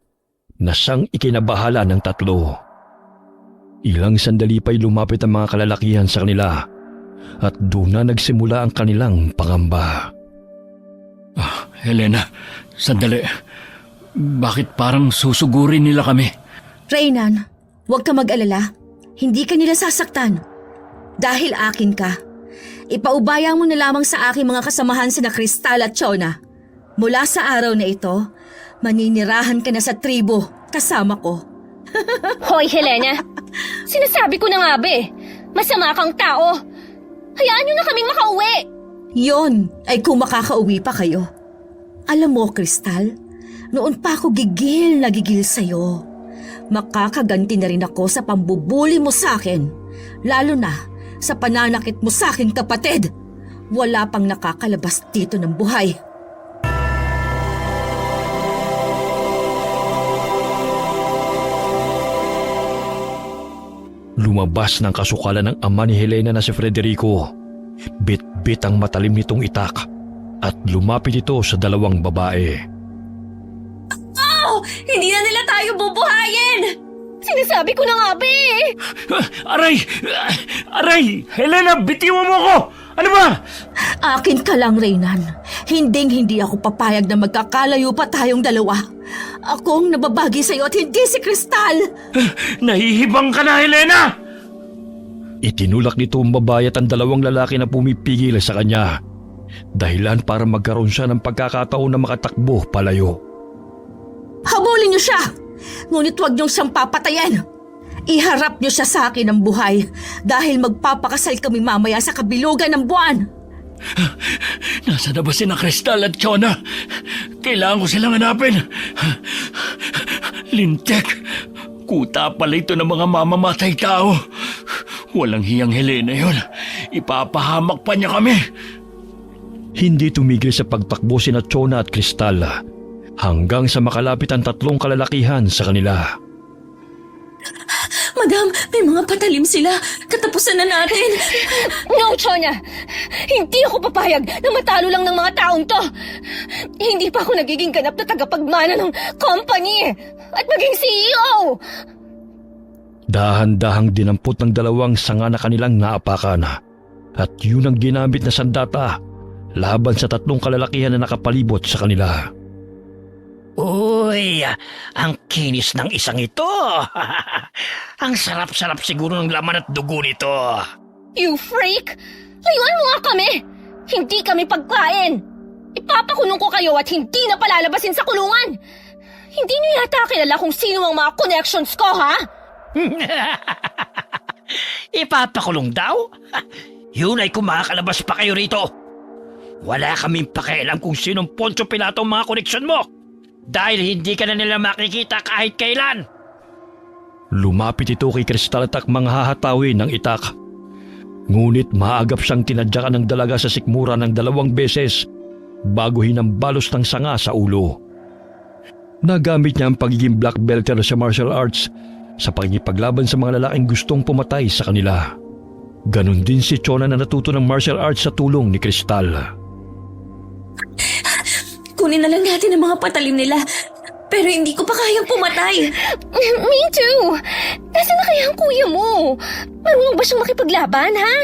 na siyang ikinabahala ng tatlo. Ilang sandali pa'y lumapit ang mga kalalakihan sa kanila at doon na nagsimula ang kanilang pangamba. Helena, sandali. Bakit parang susugurin nila kami? Reynan, huwag ka mag-alala. Hindi ka nila sasaktan. Dahil akin ka. Ipaubaya mo na lamang sa aking mga kasamahan sina Cristal at Chona. Mula sa araw na ito, maninirahan ka na sa tribo kasama ko. Hoy, Helena! Sinasabi ko na nga ba eh. Masama kang tao. Hayaan niyo na kaming makauwi. Yon ay kung makakauwi pa kayo. Alam mo, Crystal, noon pa ako gigil na gigil sa'yo. Makakaganti na rin ako sa pambubuli mo sa akin. Lalo na sa pananakit mo sa akin, kapatid. Wala pang nakakalabas dito ng buhay. Lumabas ng kasukalan ng ama ni Helena na si Federico. Bit-bit ang matalim nitong itak at lumapit ito sa dalawang babae. Oh! Hindi na nila tayo bubuhayin! Sinasabi ko na nga ba eh. Aray! Aray! Helena, bitiwan mo ako! Ano ba? Akin ka lang, Reynan. Hindi ako papayag na magkakalayo pa tayong dalawa. Ako ang nababagi sa'yo at hindi si Crystal. Nahihibang ka na, Helena! Itinulak nito ang babae at ang dalawang lalaki na pumipigil sa kanya. Dahilan para magkaroon siya ng pagkakataon na makatakbo palayo. Habulin niyo siya! Ngunit huwag niyong siyang papatayin. Iharap niyo siya sa akin ng buhay dahil magpapakasal kami mamaya sa kabilugan ng buwan. Nasa na ba sina Crystal at Chona? Kailangan ko silang hanapin. Lintek, kuta pala ito ng mga mamamatay tao. Walang hiyang Helena yun. Ipapahamak pa niya kami. Hindi tumigil sa pagtakbo sina Chona at Crystal hanggang sa makalapit ang tatlong kalalakihan sa kanila. Madam, may mga patalim sila. Katapusan na natin. No, Chona! Hindi ako papayag na matalo lang ng mga taong to. Hindi pa ako nagiging ganap na tagapagmana ng company at maging CEO. Dahan-dahang dinampot ng dalawang sanga na kanilang naapakan at yun ang ginamit na sandata laban sa tatlong kalalakihan na nakapalibot sa kanila. Uy, ang kinis ng isang ito. Ang sarap-sarap siguro ng laman at dugo nito. You freak! Layuan mo nga kami! Hindi kami pagkain! Ipapakulong ko kayo at hindi na palalabasin sa kulungan! Hindi niyo yata kilala kung sino ang mga connections ko, ha? Ipapakulong daw? Yun ay kung makakalabas pa kayo rito. Wala kaming pakialam kung sinong Poncio Pilato ang mga koneksyon mo. Dahil hindi ka na nila makikita kahit kailan. Lumapit ito kay Crystal at akmang hahatawin ng itak. Ngunit maagap siyang tinadyakan ng dalaga sa sikmura ng 2 beses bago hinambalos ng sanga sa ulo. Nagamit niya ang pagiging black belter sa martial arts sa pagkikipaglaban sa mga lalaking gustong pumatay sa kanila. Ganon din si Chona na natuto ng martial arts sa tulong ni Crystal. Kunin na lang natin ang mga patalim nila. Pero hindi ko pa kayang pumatay. Me too! Nasaan na kaya ang kuya mo? Marunong ba siyang makipaglaban, ha?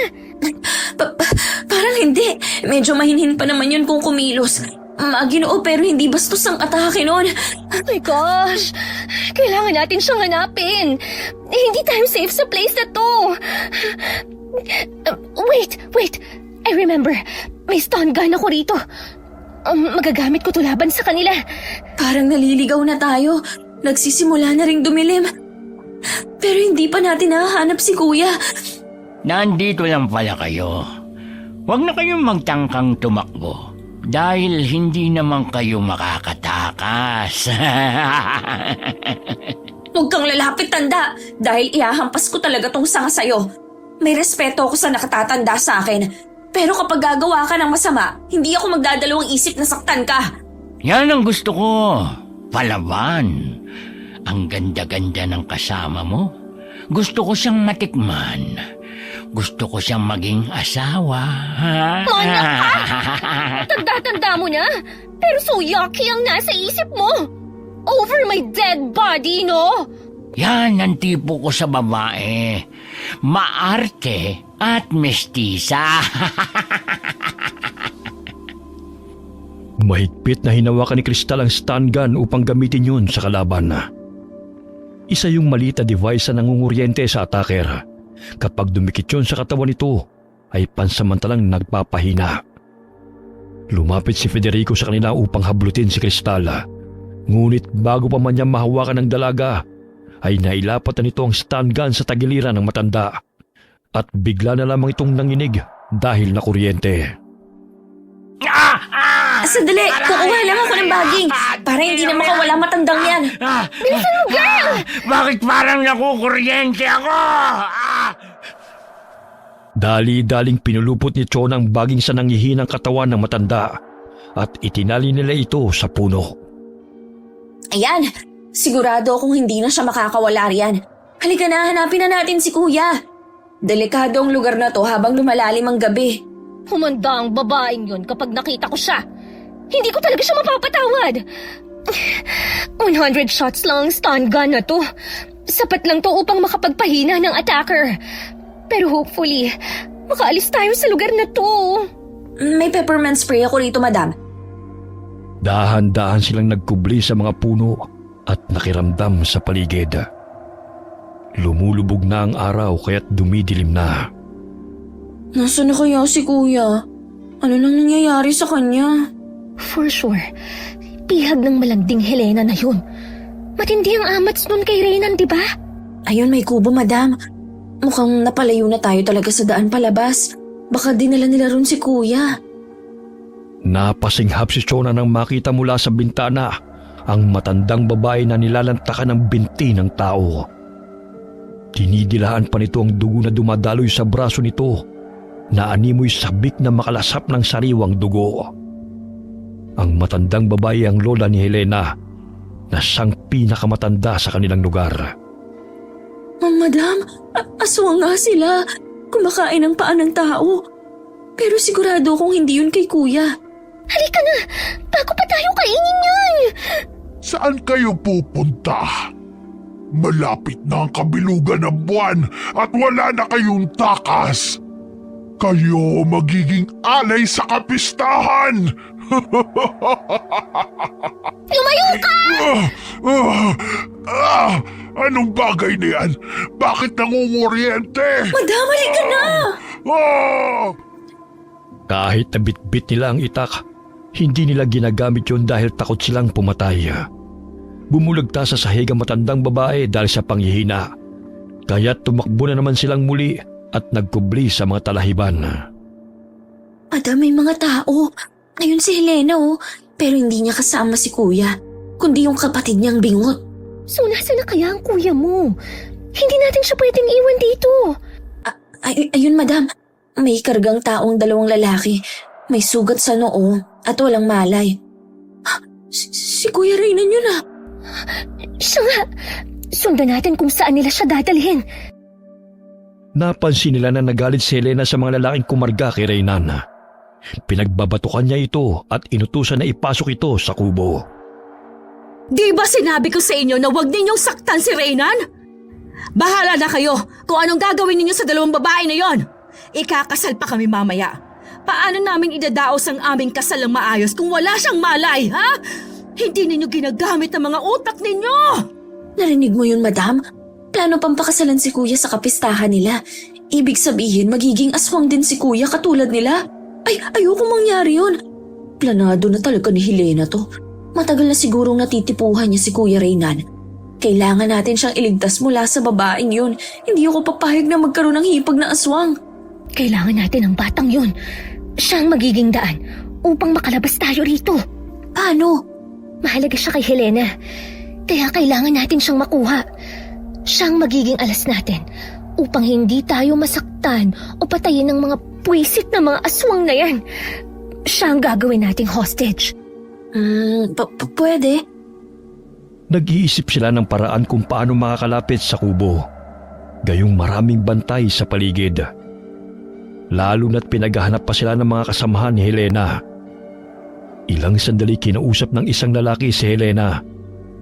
Parang hindi. Medyo mahinhin pa naman yun kung kumilos. Maginoo pero hindi bastos ang atake nun. Oh my gosh! Kailangan natin siyang hanapin. Hindi tayo safe sa place na to. Wait! I remember. May stun gun ako rito. Magagamit ko to laban sa kanila. Parang naliligaw na tayo. Nagsisimula na ring dumilim. Pero hindi pa natin nahahanap si kuya. Nandito lang pala kayo. Huwag na kayong magtangkang tumakbo. Dahil hindi naman kayo makakatakas. Huwag kang lalapit, tanda. Dahil ihahampas ko talaga tong sanga sa'yo. May respeto ako sa nakatatanda sa akin. Pero kapag gagawa ka ng masama, hindi ako magdadalawang isip na saktan ka. Yan ang gusto ko. Palaban. Ang ganda-ganda ng kasama mo. Gusto ko siyang matikman. Gusto ko siyang maging asawa. Manyak ka! Tanda-tanda mo na. Pero so yucky ang nasa isip mo. Over my dead body, no? Yan ang tipo ko sa babae. Maarte at mestiza. Mahigpit na hinawakan ni Crystal ang stun gun upang gamitin yun sa kalaban. Isa yung maliit na device na nangunguryente sa attacker. Kapag dumikit yun sa katawan nito, ay pansamantalang nagpapahina. Lumapit si Federico sa kanila upang hablutin si Cristal. Ngunit bago pa man niya mahawakan ng dalaga, ay nailapat na nito ang stun gun sa tagiliran ng matanda. At bigla na lamang itong nanginig dahil na kuryente. Sandali, kukuha lang ako ng baging para hindi na makawala matandang yan. Bilisan mo, girl! Bakit parang nakukuryente ako? Dali-daling pinulupot ni Chona ang baging sa nangihinang katawan ng matanda at itinali nila ito sa puno. Ayan, sigurado akong hindi na siya makakawala riyan. Halika na, hanapin na natin si kuya. Delikado ang lugar na to habang lumalalim ang gabi. Humanda ang babaeng yun kapag nakita ko siya. Hindi ko talaga siya mapapatawad. 100 shots lang ang stun gun na to. Sapat lang to upang makapagpahina ng attacker. Pero hopefully, makaalis tayo sa lugar na to. May peppermint spray ako rito, madam. Dahan-dahan silang nagkubli sa mga puno at nakiramdam sa paligid. Lumulubog na ang araw kaya't dumidilim na. Nasaan na kaya si kuya? Ano nang nangyayari sa kanya? For sure, pihag ng malagding Helena na yun. Matindi ang amats nun kay Reynan, di ba? Ayun, may kubo, madam. Mukhang napalayo na tayo talaga sa daan palabas. Baka dinala nila ron si kuya. Napasinghap si Chona nang makita mula sa bintana ang matandang babae na nilalantakan ng binti ng tao. Dinidilaan pa nito ang dugo na dumadaloy sa braso nito na animoy sabik na makalasap ng sariwang dugo. Ang matandang babae ang lola ni Helena na siyang pinakamatanda sa kanilang lugar. Madam, aswang nga sila. Kumakain ng paa ng tao. Pero sigurado kong hindi yun kay kuya. Halika na! Bago pa tayo kainin yan! Saan kayo pupunta? Malapit na ang kabilugan ng buwan at wala na kayong takas. Kayo magiging alay sa kapistahan! Lumayo ka! Anong bagay na yan? Bakit nangunguryente? Madam, halika na! Kahit nabitbit nila ang itak, hindi nila ginagamit yun dahil takot silang pumatay. Bumulagta sa sahig ang matandang babae dahil sa panghihina. Kaya tumakbo na naman silang muli at nagkubli sa mga talahiban. Madam, may mga tao. Ayun si Helena, oh. Pero hindi niya kasama si kuya, kundi yung kapatid niyang bingot. So nasa na kaya ang kuya mo? Hindi natin siya pwedeng iwan dito. Ayun, madam. May kargang taong dalawang lalaki. May sugat sa noo at walang malay. Si Kuya Reynan yun ah. Siya nga. Sundan natin kung saan nila siya dadalhin. Napansin nila na nagalit si Helena sa mga lalaking kumarga kay Reynan. Pinagbabatukan niya ito at inutusan na ipasok ito sa kubo. Di ba sinabi ko sa inyo na huwag ninyong saktan si Reynan? Bahala na kayo kung anong gagawin ninyo sa dalawang babae na yon. Ikakasal pa kami mamaya. Paano namin idadaos ang aming kasal ng maayos kung wala siyang malay, ha? Hindi ninyo ginagamit ang mga utak ninyo! Narinig mo yun, madam? Plano pang pakasalan si kuya sa kapistahan nila. Ibig sabihin, magiging aswang din si kuya katulad nila. Ayoko mangyari yun. Planado na talaga ni Helena to. Matagal na sigurong natitipuhan niya si Kuya Reynan. Kailangan natin siyang iligtas mula sa babaeng yun. Hindi ako papayag na magkaroon ng hipag na aswang. Kailangan natin ang batang yun. Siya ang magiging daan upang makalabas tayo rito. Paano? Mahalaga siya kay Helena. Kaya kailangan natin siyang makuha. Siyang magiging alas natin upang hindi tayo masaktan o patayin ng mga puwisit na mga aswang na yan. Siya ang gagawin nating hostage. Pwede. Nag-iisip sila ng paraan kung paano makakalapit sa kubo. Gayong maraming bantay sa paligid. Lalo na't pinaghahanap pa sila ng mga kasamahan ni Helena. Ilang sandali kinausap ng isang lalaki si Helena,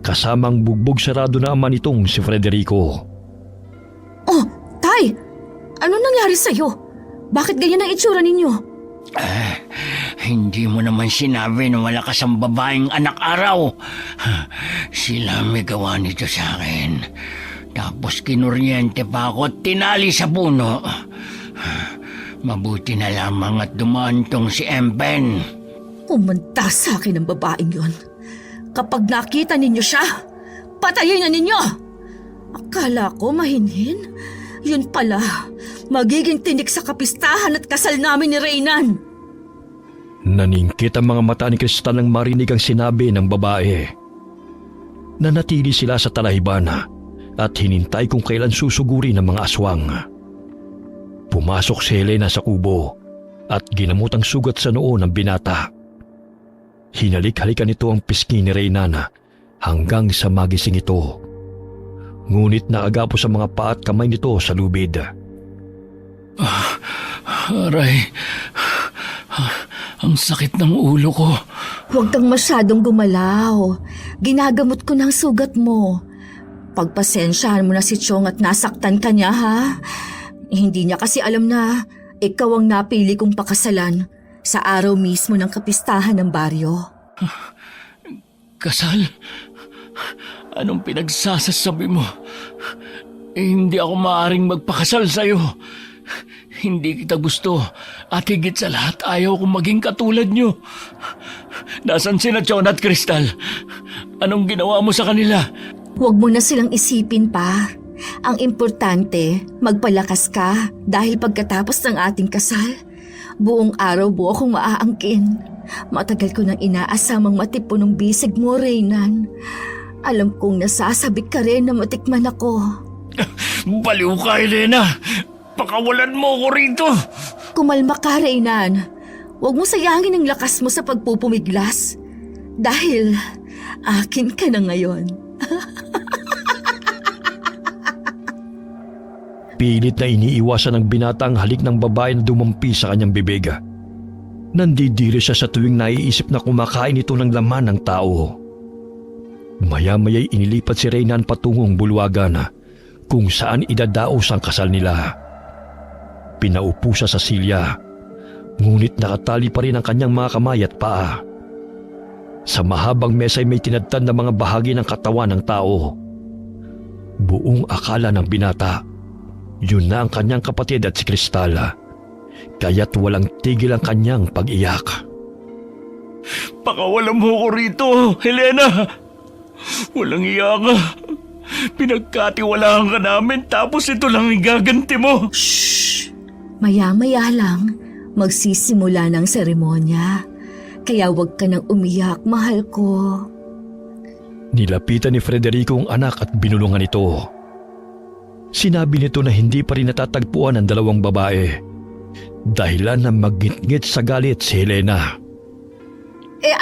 kasamang bugbog sarado na ama nitong si Federico. Oh, Tay! Ano nangyari sa'yo? Bakit ganyan ang itsura ninyo? Hindi mo naman sinabi na malakas ang babaeng anak-araw. Sila may gawa nito sa akin. Tapos kinuryente pa ako at tinali sa puno. Mabuti na lamang at dumaan tong si Empen. Pumunta sa akin ang babaeng yon. Kapag nakita ninyo siya, patayin na ninyo! Akala ko mahinhin. Yun pala, magiging tinik sa kapistahan at kasal namin ni Reynan. Naningkit ang mga mata ni Cristal nang marinig ang sinabi ng babae. Nanatili sila sa talahiban at hinintay kung kailan susuguri ng mga aswang. Pumasok si Helena sa kubo at ginamot ang sugat sa noo ng binata. Hinalik-halikan nito ang pisngi ni Reynan hanggang sa magising ito. Ngunit naagapo sa mga paa at kamay nito sa lubid. Aray, ang sakit ng ulo ko. Huwag kang masyadong gumalaw. Ginagamot ko ng sugat mo. Pagpasensyahan mo na si Chong at nasaktan ka niya, ha? Hindi niya kasi alam na ikaw ang napili kong pakasalan sa araw mismo ng kapistahan ng baryo. Kasal? Anong pinagsasasabi mo? Hindi ako maaaring magpakasal sa'yo. Hindi kita gusto at higit sa lahat ayaw kong maging katulad niyo. Nasaan sina Chona at Cristal? Anong ginawa mo sa kanila? Huwag mo na silang isipin pa. Ang importante, magpalakas ka dahil pagkatapos ng ating kasal, buong araw buo akong maaangkin. Matagal ko nang inaasamang matipunong bisig mo, Reynan. Alam kong nasasabik ka rin na matikman ako. Baliw ka, Helena! Pakawalan mo ko rito! Kumalma ka, Reynan. Huwag mo sayangin ang lakas mo sa pagpupumiglas. Dahil akin ka na ngayon. Pilit na iniiwasan ng binata ang halik ng babae na dumampi sa kanyang bibig. Nandidiri siya sa tuwing naiisip na kumakain ito ng laman ng tao. Maya-maya'y inilipat si Reynan patungong bulwagan kung saan idadaos ang kasal nila. Pinaupo siya sa silya, ngunit nakatali pa rin ang kanyang mga kamay at paa. Sa mahabang mesa ay may tinadtad na mga bahagi ng katawan ng tao. Buong akala ng binata, yun na ang kanyang kapatid at si Cristal. Kaya't walang tigil ang kanyang pag-iyak. Pakawalan mo ko rito, Helena! Walang iya ka. Pinagkatiwalaan ka namin tapos ito lang igaganti mo. Shh! Maya-maya lang, magsisimula ng seremonya. Kaya huwag ka nang umiyak, mahal ko. Nilapitan ni Federico ang anak at binulungan ito. Sinabi nito na hindi pa rin natatagpuan ang dalawang babae. Dahilan na maggitngit sa galit si Helena.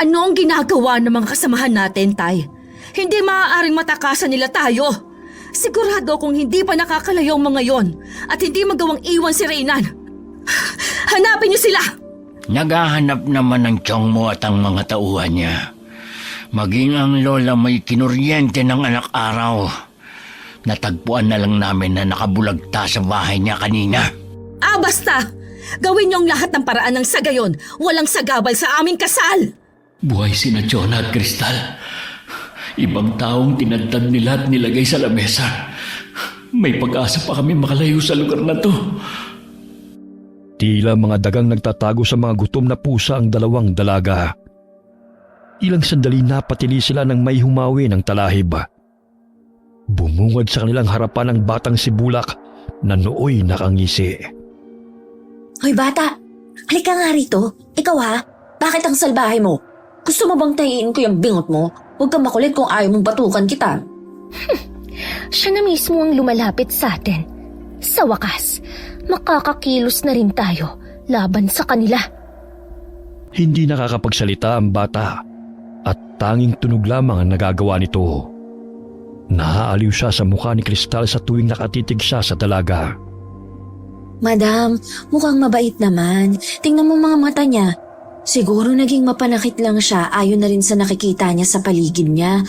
Ano ang ginagawa ng mga kasamahan natin, Tay? Hindi maaaring matakasan nila tayo. Sigurado kung hindi pa nakakalayo ang mga yon at hindi magawang iwan si Reynan. Hanapin niyo sila! Naghahanap naman ng tiyong mo at ang mga tauhan niya. Maging ang lola may kinuryente ng anak araw. Natagpuan na lang namin na nakabulagta sa bahay niya kanina. Basta! Gawin niyo ang lahat ng paraan ng sagayon. Walang sagabal sa aming kasal! Buhay sina Chona at Cristal. Ibang taong tinadtad nila at nilagay sa lamesa. May pag-asa pa kami makalayo sa lugar na to. Tila mga dagang nagtatago sa mga gutom na pusa ang dalawang dalaga. Ilang sandali napatili sila nang may humawi ng talahib. Bumungad sa kanilang harapan ang batang si Bulak na nooy nakangisi. Hoy bata, halika nga rito. Ikaw ha, bakit ang salbahe mo? Gusto mo bang tahiin ko yung bingot mo? Huwag kang makulit kung ayaw mong batukan kita. Siya na mismo ang lumalapit sa atin. Sa wakas, makakakilos na rin tayo laban sa kanila. Hindi nakakapagsalita ang bata at tanging tunog lamang ang nagagawa nito. Naaaliw siya sa mukha ni Cristal sa tuwing nakatitig siya sa dalaga. Madam, mukhang mabait naman. Tingnan mo mga mata niya. Siguro naging mapanakit lang siya ayon na rin sa nakikita niya sa paligid niya.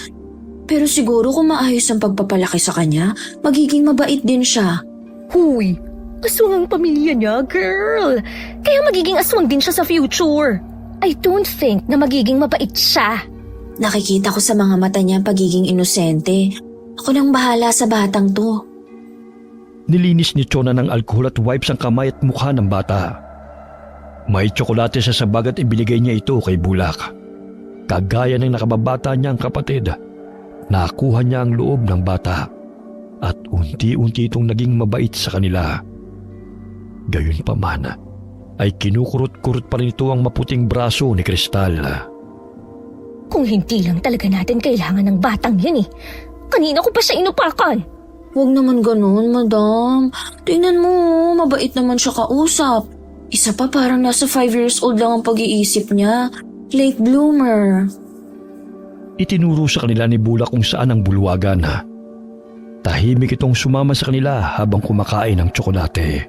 Pero siguro kung maayos ang pagpapalaki sa kanya, magiging mabait din siya. Huy, aswang ang pamilya niya, girl. Kaya magiging aswang din siya sa future. I don't think na magiging mabait siya. Nakikita ko sa mga mata niya ang pagiging inosente. Ako nang bahala sa batang to. Nilinis ni Chona ng alkohol at wipes ang kamay at mukha ng bata. May tsokolate sa sabag at ibinigay niya ito kay Bulak. Kagaya ng nakababata niyang kapatid, nakuha niya ang loob ng bata at unti-unti itong naging mabait sa kanila. Gayunpaman, ay kinukurot-kurot pa rin ito ang maputing braso ni Kristal. Kung hindi lang talaga natin kailangan ng batang yan eh. Kanina ko pa siya inupakan. Huwag naman ganun, madam. Tingnan mo, mabait naman siya kausap. Isa pa parang nasa 5 years old lang ang pag-iisip niya. Late bloomer. Itinuro sa kanila ni Bulak kung saan ang bulwagan. Tahimik itong sumama sa kanila habang kumakain ng tsokolate.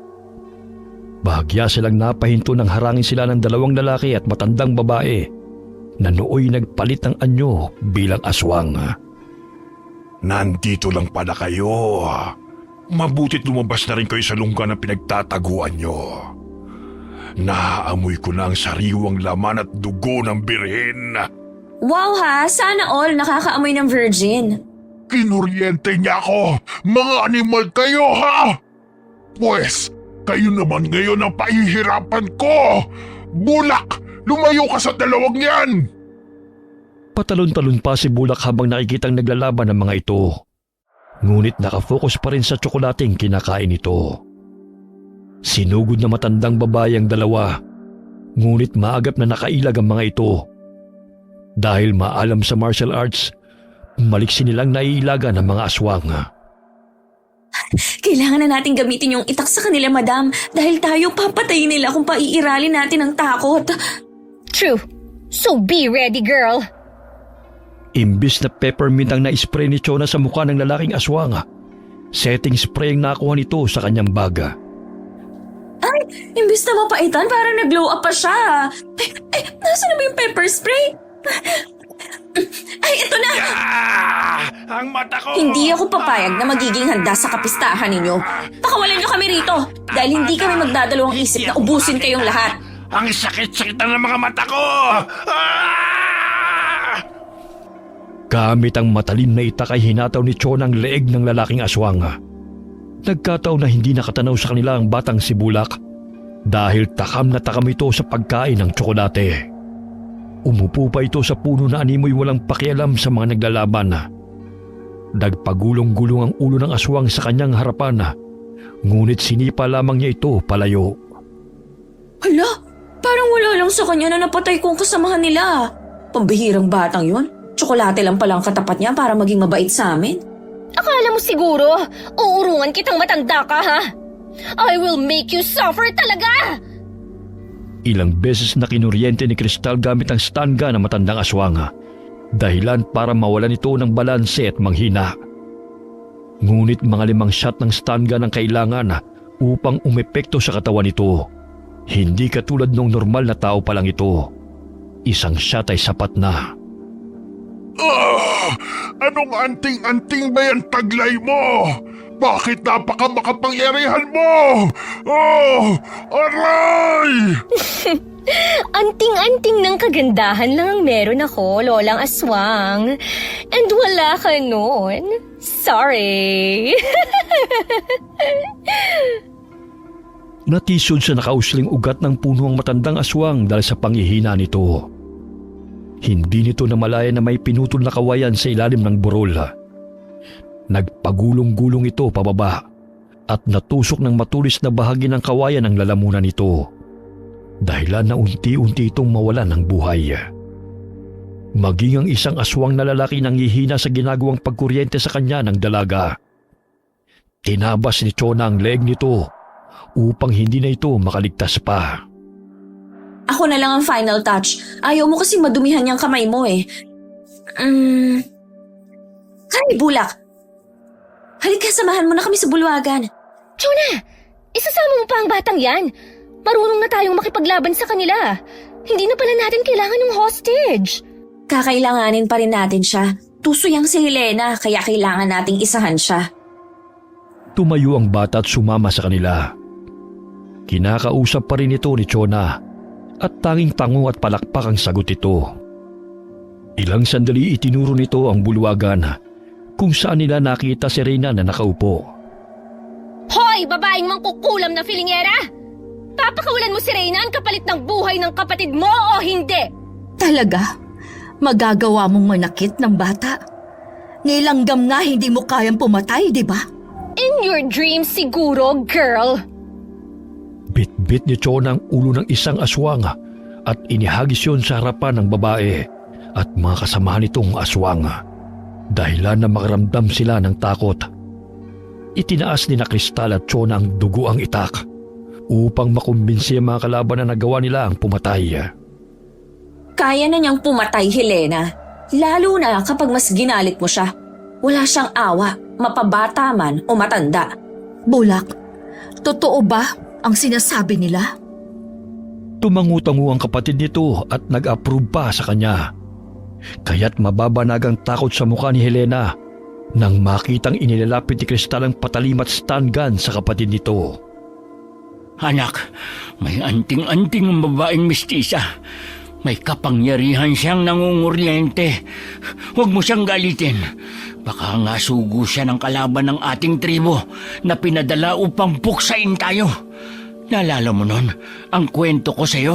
Bahagya silang napahinto nang harangin sila ng 2 lalaki at matandang babae na nooy nagpalit ng anyo bilang aswang. Nandito lang pala kayo. Mabutit lumabas na rin kayo sa lungga na pinagtataguan nyo. Naaamoy ko na ang sariwang laman at dugo ng birhen. Wow ha, sana all nakakaamoy ng virgin. Kinuryente niya ako! Mga animal kayo, ha? Pwes, kayo naman ngayon ang pahihirapan ko! Bulak! Lumayo ka sa 2 yan! Patalon-talon pa si Bulak habang nakikitang naglalaban ng mga ito. Ngunit nakafocus pa rin sa tsokolating kinakain ito. Sinugod na matandang babae ang 2, ngunit maagap na nakailag ang mga ito. Dahil maalam sa martial arts, maliksi nilang naiilagan ng mga aswang. Kailangan na natin gamitin yung itak sa kanila, madam. Dahil tayo papatayin nila kung paiiralin natin ang takot. True. So be ready, girl. Imbis na peppermint ang na-spray ni Chona sa mukha ng lalaking aswang, setting spray ang nakuha nito sa kanyang baga. Ay, imbis na mapaitan, parang nag-glow up pa siya. Ay, nasa na ba yung pepper spray? Ay, ito na! Ang mata ko! Hindi ako papayag na magiging handa sa kapistahan ninyo. Pakawalan niyo kami rito dahil hindi kami magdadalawang isip na ubusin kayong lahat. Ang sakit-sakit na ng mga mata ko! Gamit ang matalim na itak ay hinataw ni Chona ang leeg ng lalaking aswang. Nagkataon na hindi nakatanaw sa kanila ang batang si Bulak dahil takam na takam ito sa pagkain ng tsokolate. Umupo pa ito sa puno na animoy walang pakialam sa mga naglalaban. Nagpagulong-gulong ang ulo ng aswang sa kanyang harapan, ngunit sinipa lamang niya ito palayo. Hala, parang wala lang sa kanya na napatay kong kasamahan nila. Pambihirang batang yon. Tsokolate lang palang katapat niya para maging mabait sa amin. Akala mo siguro, uurungan kitang matanda ka, ha? I will make you suffer talaga! Ilang beses na kinuryente ni Kristal gamit ang stun gun ng matandang aswang, dahilan para mawalan ito ng balanse at manghina. Ngunit mga 5 shot ng stun gun ang kailangan upang umepekto sa katawan nito. Hindi katulad ng normal na tao pa lang ito. 1 shot ay sapat na. Anong anting-anting ba yan taglay mo? Bakit napaka-makapangyarihan mo? Oh! Aray! Anting-anting ng kagandahan lang ang meron ako, Lolang Aswang. And wala ka nun. Sorry. Natisod sa nakausling ugat ng puno ang matandang aswang dahil sa panghihina nito. Hindi nito namalaya na may pinutol na kawayan sa ilalim ng burol. Nagpagulong-gulong ito pababa at natusok ng matulis na bahagi ng kawayan ang lalamunan nito. Dahilan na unti-unti itong mawalan ng buhay. Maging ang isang aswang na lalaki nanghihina sa ginagawang pagkuryente sa kanya ng dalaga. Tinabas ni Chona ang leeg nito upang hindi na ito makaligtas pa. Ako na lang ang final touch. Ayaw mo kasi madumihan yung kamay mo eh. Kani Bulak, halika samahan mo na kami sa bulwagan. Chona, isasama mo pa ang batang yan. Marunong na tayong makipaglaban sa kanila. Hindi na pala natin kailangan ng hostage. Kakailanganin pa rin natin siya. Tuso yang si Helena kaya kailangan nating isahan siya. Tumayo ang bata at sumama sa kanila. Kinakausap pa rin ito ni Chona at tanging tango at palakpak ang sagot ito. Ilang sandali itinuro nito ang bulwagan kung saan nila nakita si Reyna na nakaupo. Hoy, babaeng mangkukulam na filingera! Papakawalan mo si Reynan kapalit ng buhay ng kapatid mo o hindi? Talaga? Magagawa mong manakit ng bata? Nilanggam nga hindi mo kayang pumatay, di ba? In your dreams siguro, girl. Bit-bit ni Chona ang ulo ng isang aswang at inihagis yun sa harapan ng babae at mga kasamahan nitong aswang. Dahilan na makaramdam sila ng takot. Itinaas ni na Kristal at Chona ang dugo ang itak upang makumbinsi ang mga kalaban na nagawa nila ang pumatay. Kaya na niyang pumatay, Helena. Lalo na kapag mas ginalit mo siya. Wala siyang awa, mapabata man o matanda. Bulak, totoo ba ang sinasabi nila? Tumangutango ang kapatid nito at nag-approve pa sa kanya. Kaya't mababanag ang takot sa mukha ni Helena nang makitang inilalapit ni Kristal ang patalim at stun gun sa kapatid nito. Anak, may anting-anting ang babaeng mistisa. May kapangyarihan siyang nangunguryente. Huwag mo siyang galitin. Baka nga sugo siya ng kalaban ng ating tribo na pinadala upang puksain tayo. Naalala mo nun, ang kwento ko sa'yo.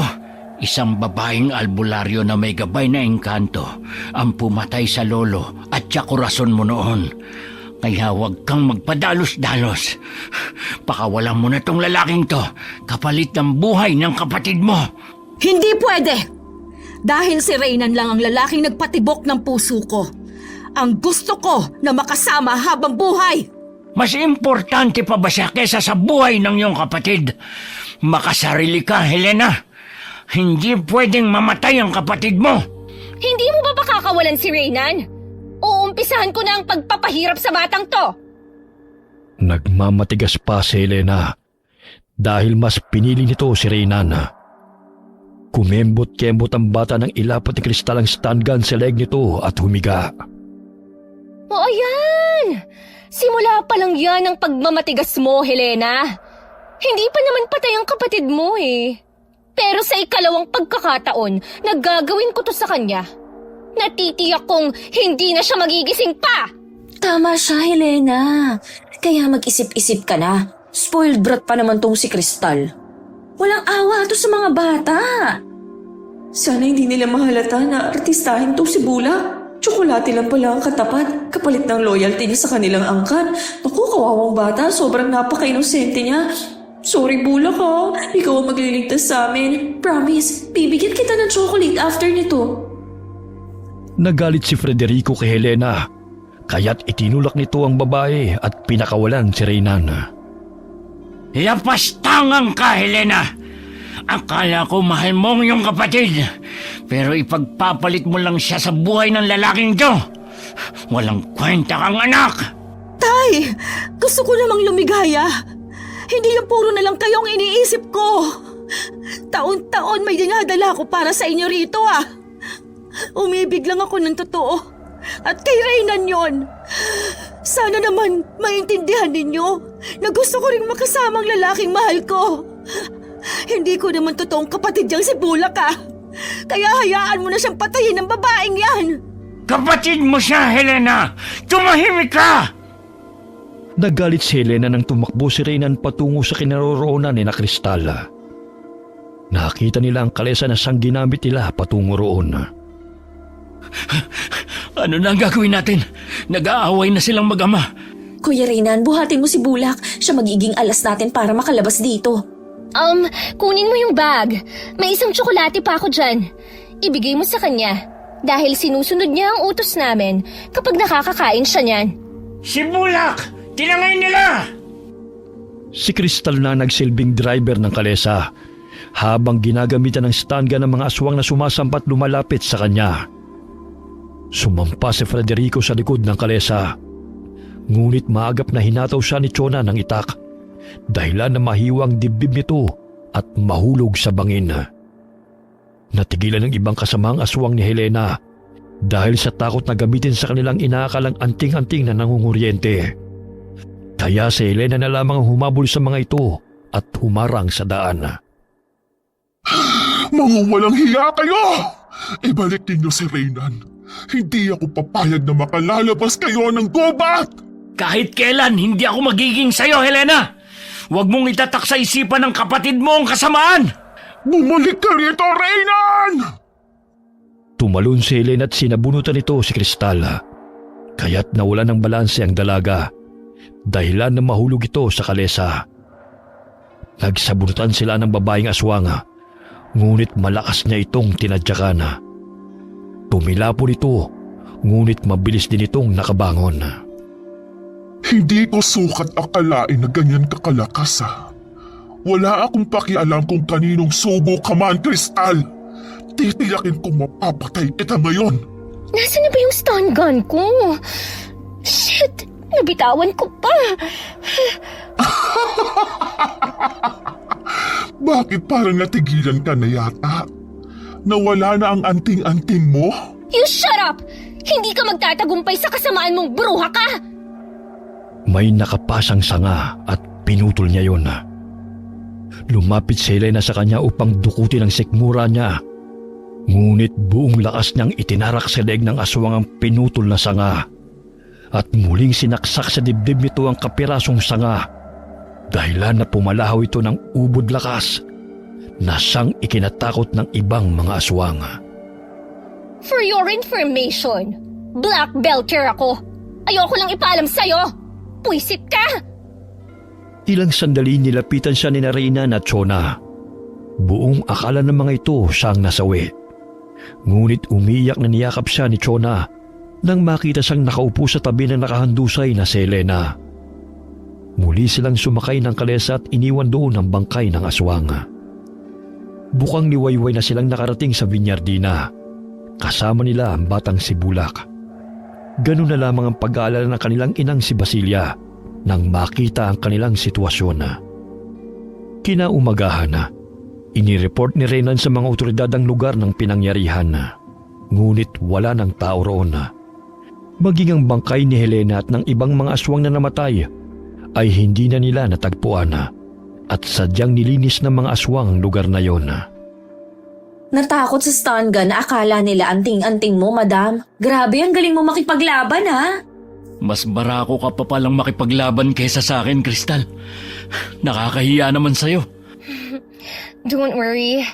Isang babaeng albularyo na may gabay na engkanto ang pumatay sa lolo at tiyakurason mo noon. Kaya huwag kang magpadalos-dalos. Pakawalan mo na tong lalaking to kapalit ng buhay ng kapatid mo. Hindi pwede! Dahil si Reynan lang ang lalaking nagpatibok ng puso ko. Ang gusto ko na makasama habang buhay. Mas importante pa ba siya kesa sa buhay ng iyong kapatid? Makasarili ka, Helena. Hindi pwedeng mamatay ang kapatid mo. Hindi mo ba pakakawalan si Reynan? Uumpisahan ko na ang pagpapahirap sa batang to. Nagmamatigas pa si Helena dahil mas pinili nito si Reynan. Kumembot-kembot ang bata ng ilapat ni Kristal ang stun gun sa leg nito at humiga. O ayan! Simula pa lang yan ang pagmamatigas mo, Helena. Hindi pa naman patay ang kapatid mo eh. Pero sa ikalawang pagkakataon, naggagawin ko to sa kanya. Natitiyak kong hindi na siya magigising pa! Tama siya, Helena. Kaya mag-isip-isip ka na. Spoiled brat pa naman tong si Kristal. Walang awa to sa mga bata. Sana hindi nila mahalata na artistahin tong si Bula. Tsokolate lang pala ang katapat, kapalit ng loyalty niya sa kanilang angkan. Naku, kawawang bata, sobrang napaka-inosente niya. Sorry, Bula ka. Ikaw ang magliligtas sa amin. Promise, bibigyan kita ng chocolate after nito. Nagalit si Federico kay Helena, kaya't itinulak nito ang babae at pinakawalan si Reynan. Lapastangan ka, Helena! Akala ko mahal mo ang iyong kapatid, pero ipagpapalit mo lang siya sa buhay ng lalaking to. Walang kwenta kang anak! Tay, gusto ko namang lumigaya. Hindi yung puro na lang kayong iniisip ko. Taon-taon may dinadala ko para sa inyo rito Umibig lang ako ng totoo. At kay Reynan yon. Sana naman maintindihan ninyo na gusto ko ring makasama ang lalaking mahal ko. Hindi ko naman totoong kapatid niyang si Bulak Kaya hayaan mo na siyang patayin ng babaeng yan. Kapatid mo siya, Helena! Tumahimik ka! Nagalit si Helena nang tumakbo si Reynan patungo sa kinaroroonan ni na Kristal. Nakita nila ang kalesa na siyang ginamit nila patungo roon. Ano na ang gagawin natin? Nag-aaway na silang mag-ama. Kuya Reynan, buhatin mo si Bulak. Siya magiging alas natin para makalabas dito. Kunin mo yung bag. May isang tsokolate pa ako dyan. Ibigay mo sa kanya. Dahil sinusunod niya ang utos namin kapag nakakakain siya niyan. Si Bulak! Tinangay nila! Si Kristal na nagsilbing driver ng kalesa habang ginagamitan ng stun gun ng mga aswang na sumasampat lumalapit sa kanya. Sumampa si Federico sa likod ng kalesa. Ngunit maagap na hinataw siya ni Chona ng itak dahilan na mahiwang dibdib nito at mahulog sa bangin. Natigilan ng ibang kasamang aswang ni Helena dahil sa takot na gamitin sa kanilang inaakalang anting-anting na nangunguryente. Kaya si Helena na lamang humabol sa mga ito at humarang sa daan. Mga walang hiya kayo! Ibalik ninyo si Reynan. Hindi ako papayag na makalalabas kayo ng gubat! Kahit kailan, hindi ako magiging sayo, Helena! Huwag mong itatak sa isipan ng kapatid mo ang kasamaan! Bumalik ka rito, Reynan! Tumalon si Helen at sinabunutan nito si Kristal. Kaya't nawala ng balanse ang dalaga, dahilan na mahulog ito sa kalesa. Nagsabunutan sila ng babaeng aswang, ngunit malakas niya itong tinadyakan. Tumilapon ito, ngunit mabilis din itong nakabangon. Hindi ko sukat akalain na ganyan kakalakas. Wala akong pakialam kung kaninong subo ka man, Kristal. Titiyakin kong mapapatay kita ngayon. Nasaan na ba yung stun gun ko? Shit! Nabitawan ko pa! Bakit parang natigilan ka na yata? Nawala na ang anting-anting mo? You shut up! Hindi ka magtatagumpay sa kasamaan mong bruha ka! May nakapasang sanga at pinutol niya yon. Lumapit si Helena sa kanya upang dukutin ang sikmura niya. Ngunit buong lakas niyang itinarak sa leeg ng aswang ang pinutol na sanga. At muling sinaksak sa dibdib nito ang kapirasong sanga. Dahilan na pumalahaw ito ng ubod lakas na siyang ikinatakot ng ibang mga aswang. For your information, black belter ako. Ayoko lang ipaalam sa'yo. Puisit ka! Ilang sandali nilapitan siya ni Reyna at Chona. Buong akala ng mga ito siyang nasawi. Ngunit umiyak na niyakap siya ni Chona nang makita siyang nakaupo sa tabi ng nakahandusay na si Helena. Muli silang sumakay ng kalesa at iniwan doon ang bangkay ng aswang. Bukang liwayway na silang nakarating sa Viñardina. Kasama nila ang batang si Bulak. Ganun na lamang ang pag-aalala ng kanilang inang si Basilia nang makita ang kanilang sitwasyon. Kinaumagahan, inireport ni Renan sa mga otoridad ang lugar ng pinangyarihan. Ngunit wala ng tao roon. Maging ang bangkay ni Helena at ng ibang mga aswang na namatay ay hindi na nila natagpuan at sadyang nilinis ng mga aswang ang lugar na yon. Natakot sa stun gun na akala nila anting-anting mo, madam. Grabe, ang galing mo makipaglaban, ha? Mas barako ka pa palang makipaglaban kaysa sa akin, Kristal. Nakakahiya naman sa'yo. Don't worry.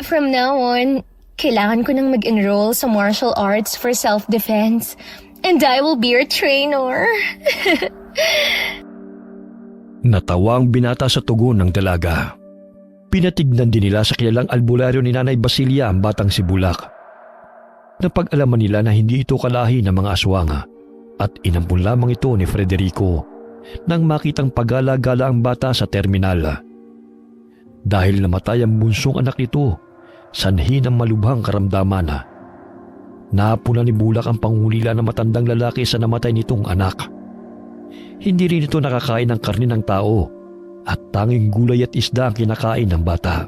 From now on, kailangan ko nang mag-enroll sa martial arts for self-defense. And I will be your trainer. Natawa ang binata sa tugon ng dalaga. Pinatignan din nila sa kilalang albularyo ni Nanay Basilia ang batang si Bulak. Napag-alaman nila na hindi ito kalahi ng mga aswang at inampun lamang ito ni Federico nang makitang pagala-gala ang bata sa terminal. Dahil namatay ang bunsong anak nito, sanhi ng malubhang karamdaman. Napuna ni Bulak ang pangulila ng matandang lalaki sa namatay nitong anak. Hindi rin ito nakakain ng karne ng tao at tanging gulay at isda ang kinakain ng bata.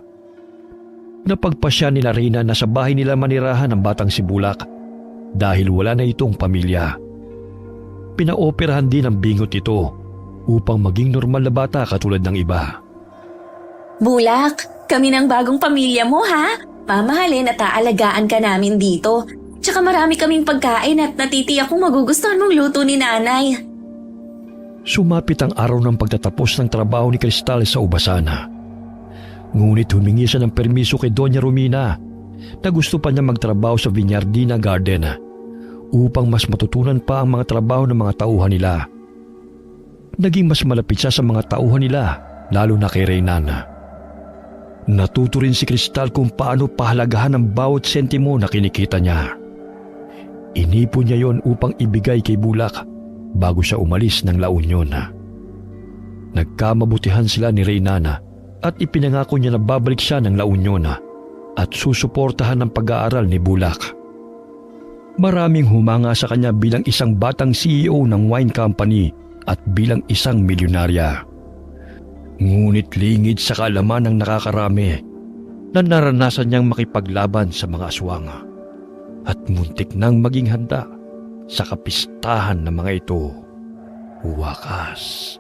Napagpasya nila Reyna na sa bahay nila manirahan ang batang si Bulak dahil wala na itong pamilya. Pinaoperahan din ang bingot ito upang maging normal na bata katulad ng iba. Bulak, kami ng bagong pamilya mo, ha? Mamahalin at aalagaan ka namin dito. Tsaka marami kaming pagkain at natitiyak kong magugustuhan mong luto ni nanay. Sumapit ang araw ng pagtatapos ng trabaho ni Kristal sa Ubasana. Ngunit humingi siya ng permiso kay Doña Romina na gusto pa niya magtrabaho sa Viñardina Garden upang mas matutunan pa ang mga trabaho ng mga tauhan nila. Naging mas malapit siya sa mga tauhan nila, lalo na kay Reynan. Natuto rin si Kristal kung paano pahalagahan ang bawat sentimo na kinikita niya. Inipon niya yon upang ibigay kay Bulak bago siya umalis ng La Union. Nagkamabutihan sila ni Reynana at ipinangako niya na babalik siya ng La Union at susuportahan ng pag-aaral ni Bulak. Maraming humanga sa kanya bilang isang batang CEO ng wine company at bilang isang milyonarya. Ngunit lingid sa kaalaman ng nakakarami na naranasan niyang makipaglaban sa mga aswang at muntik nang maging handa sa kapistahan ng mga ito. Wakas.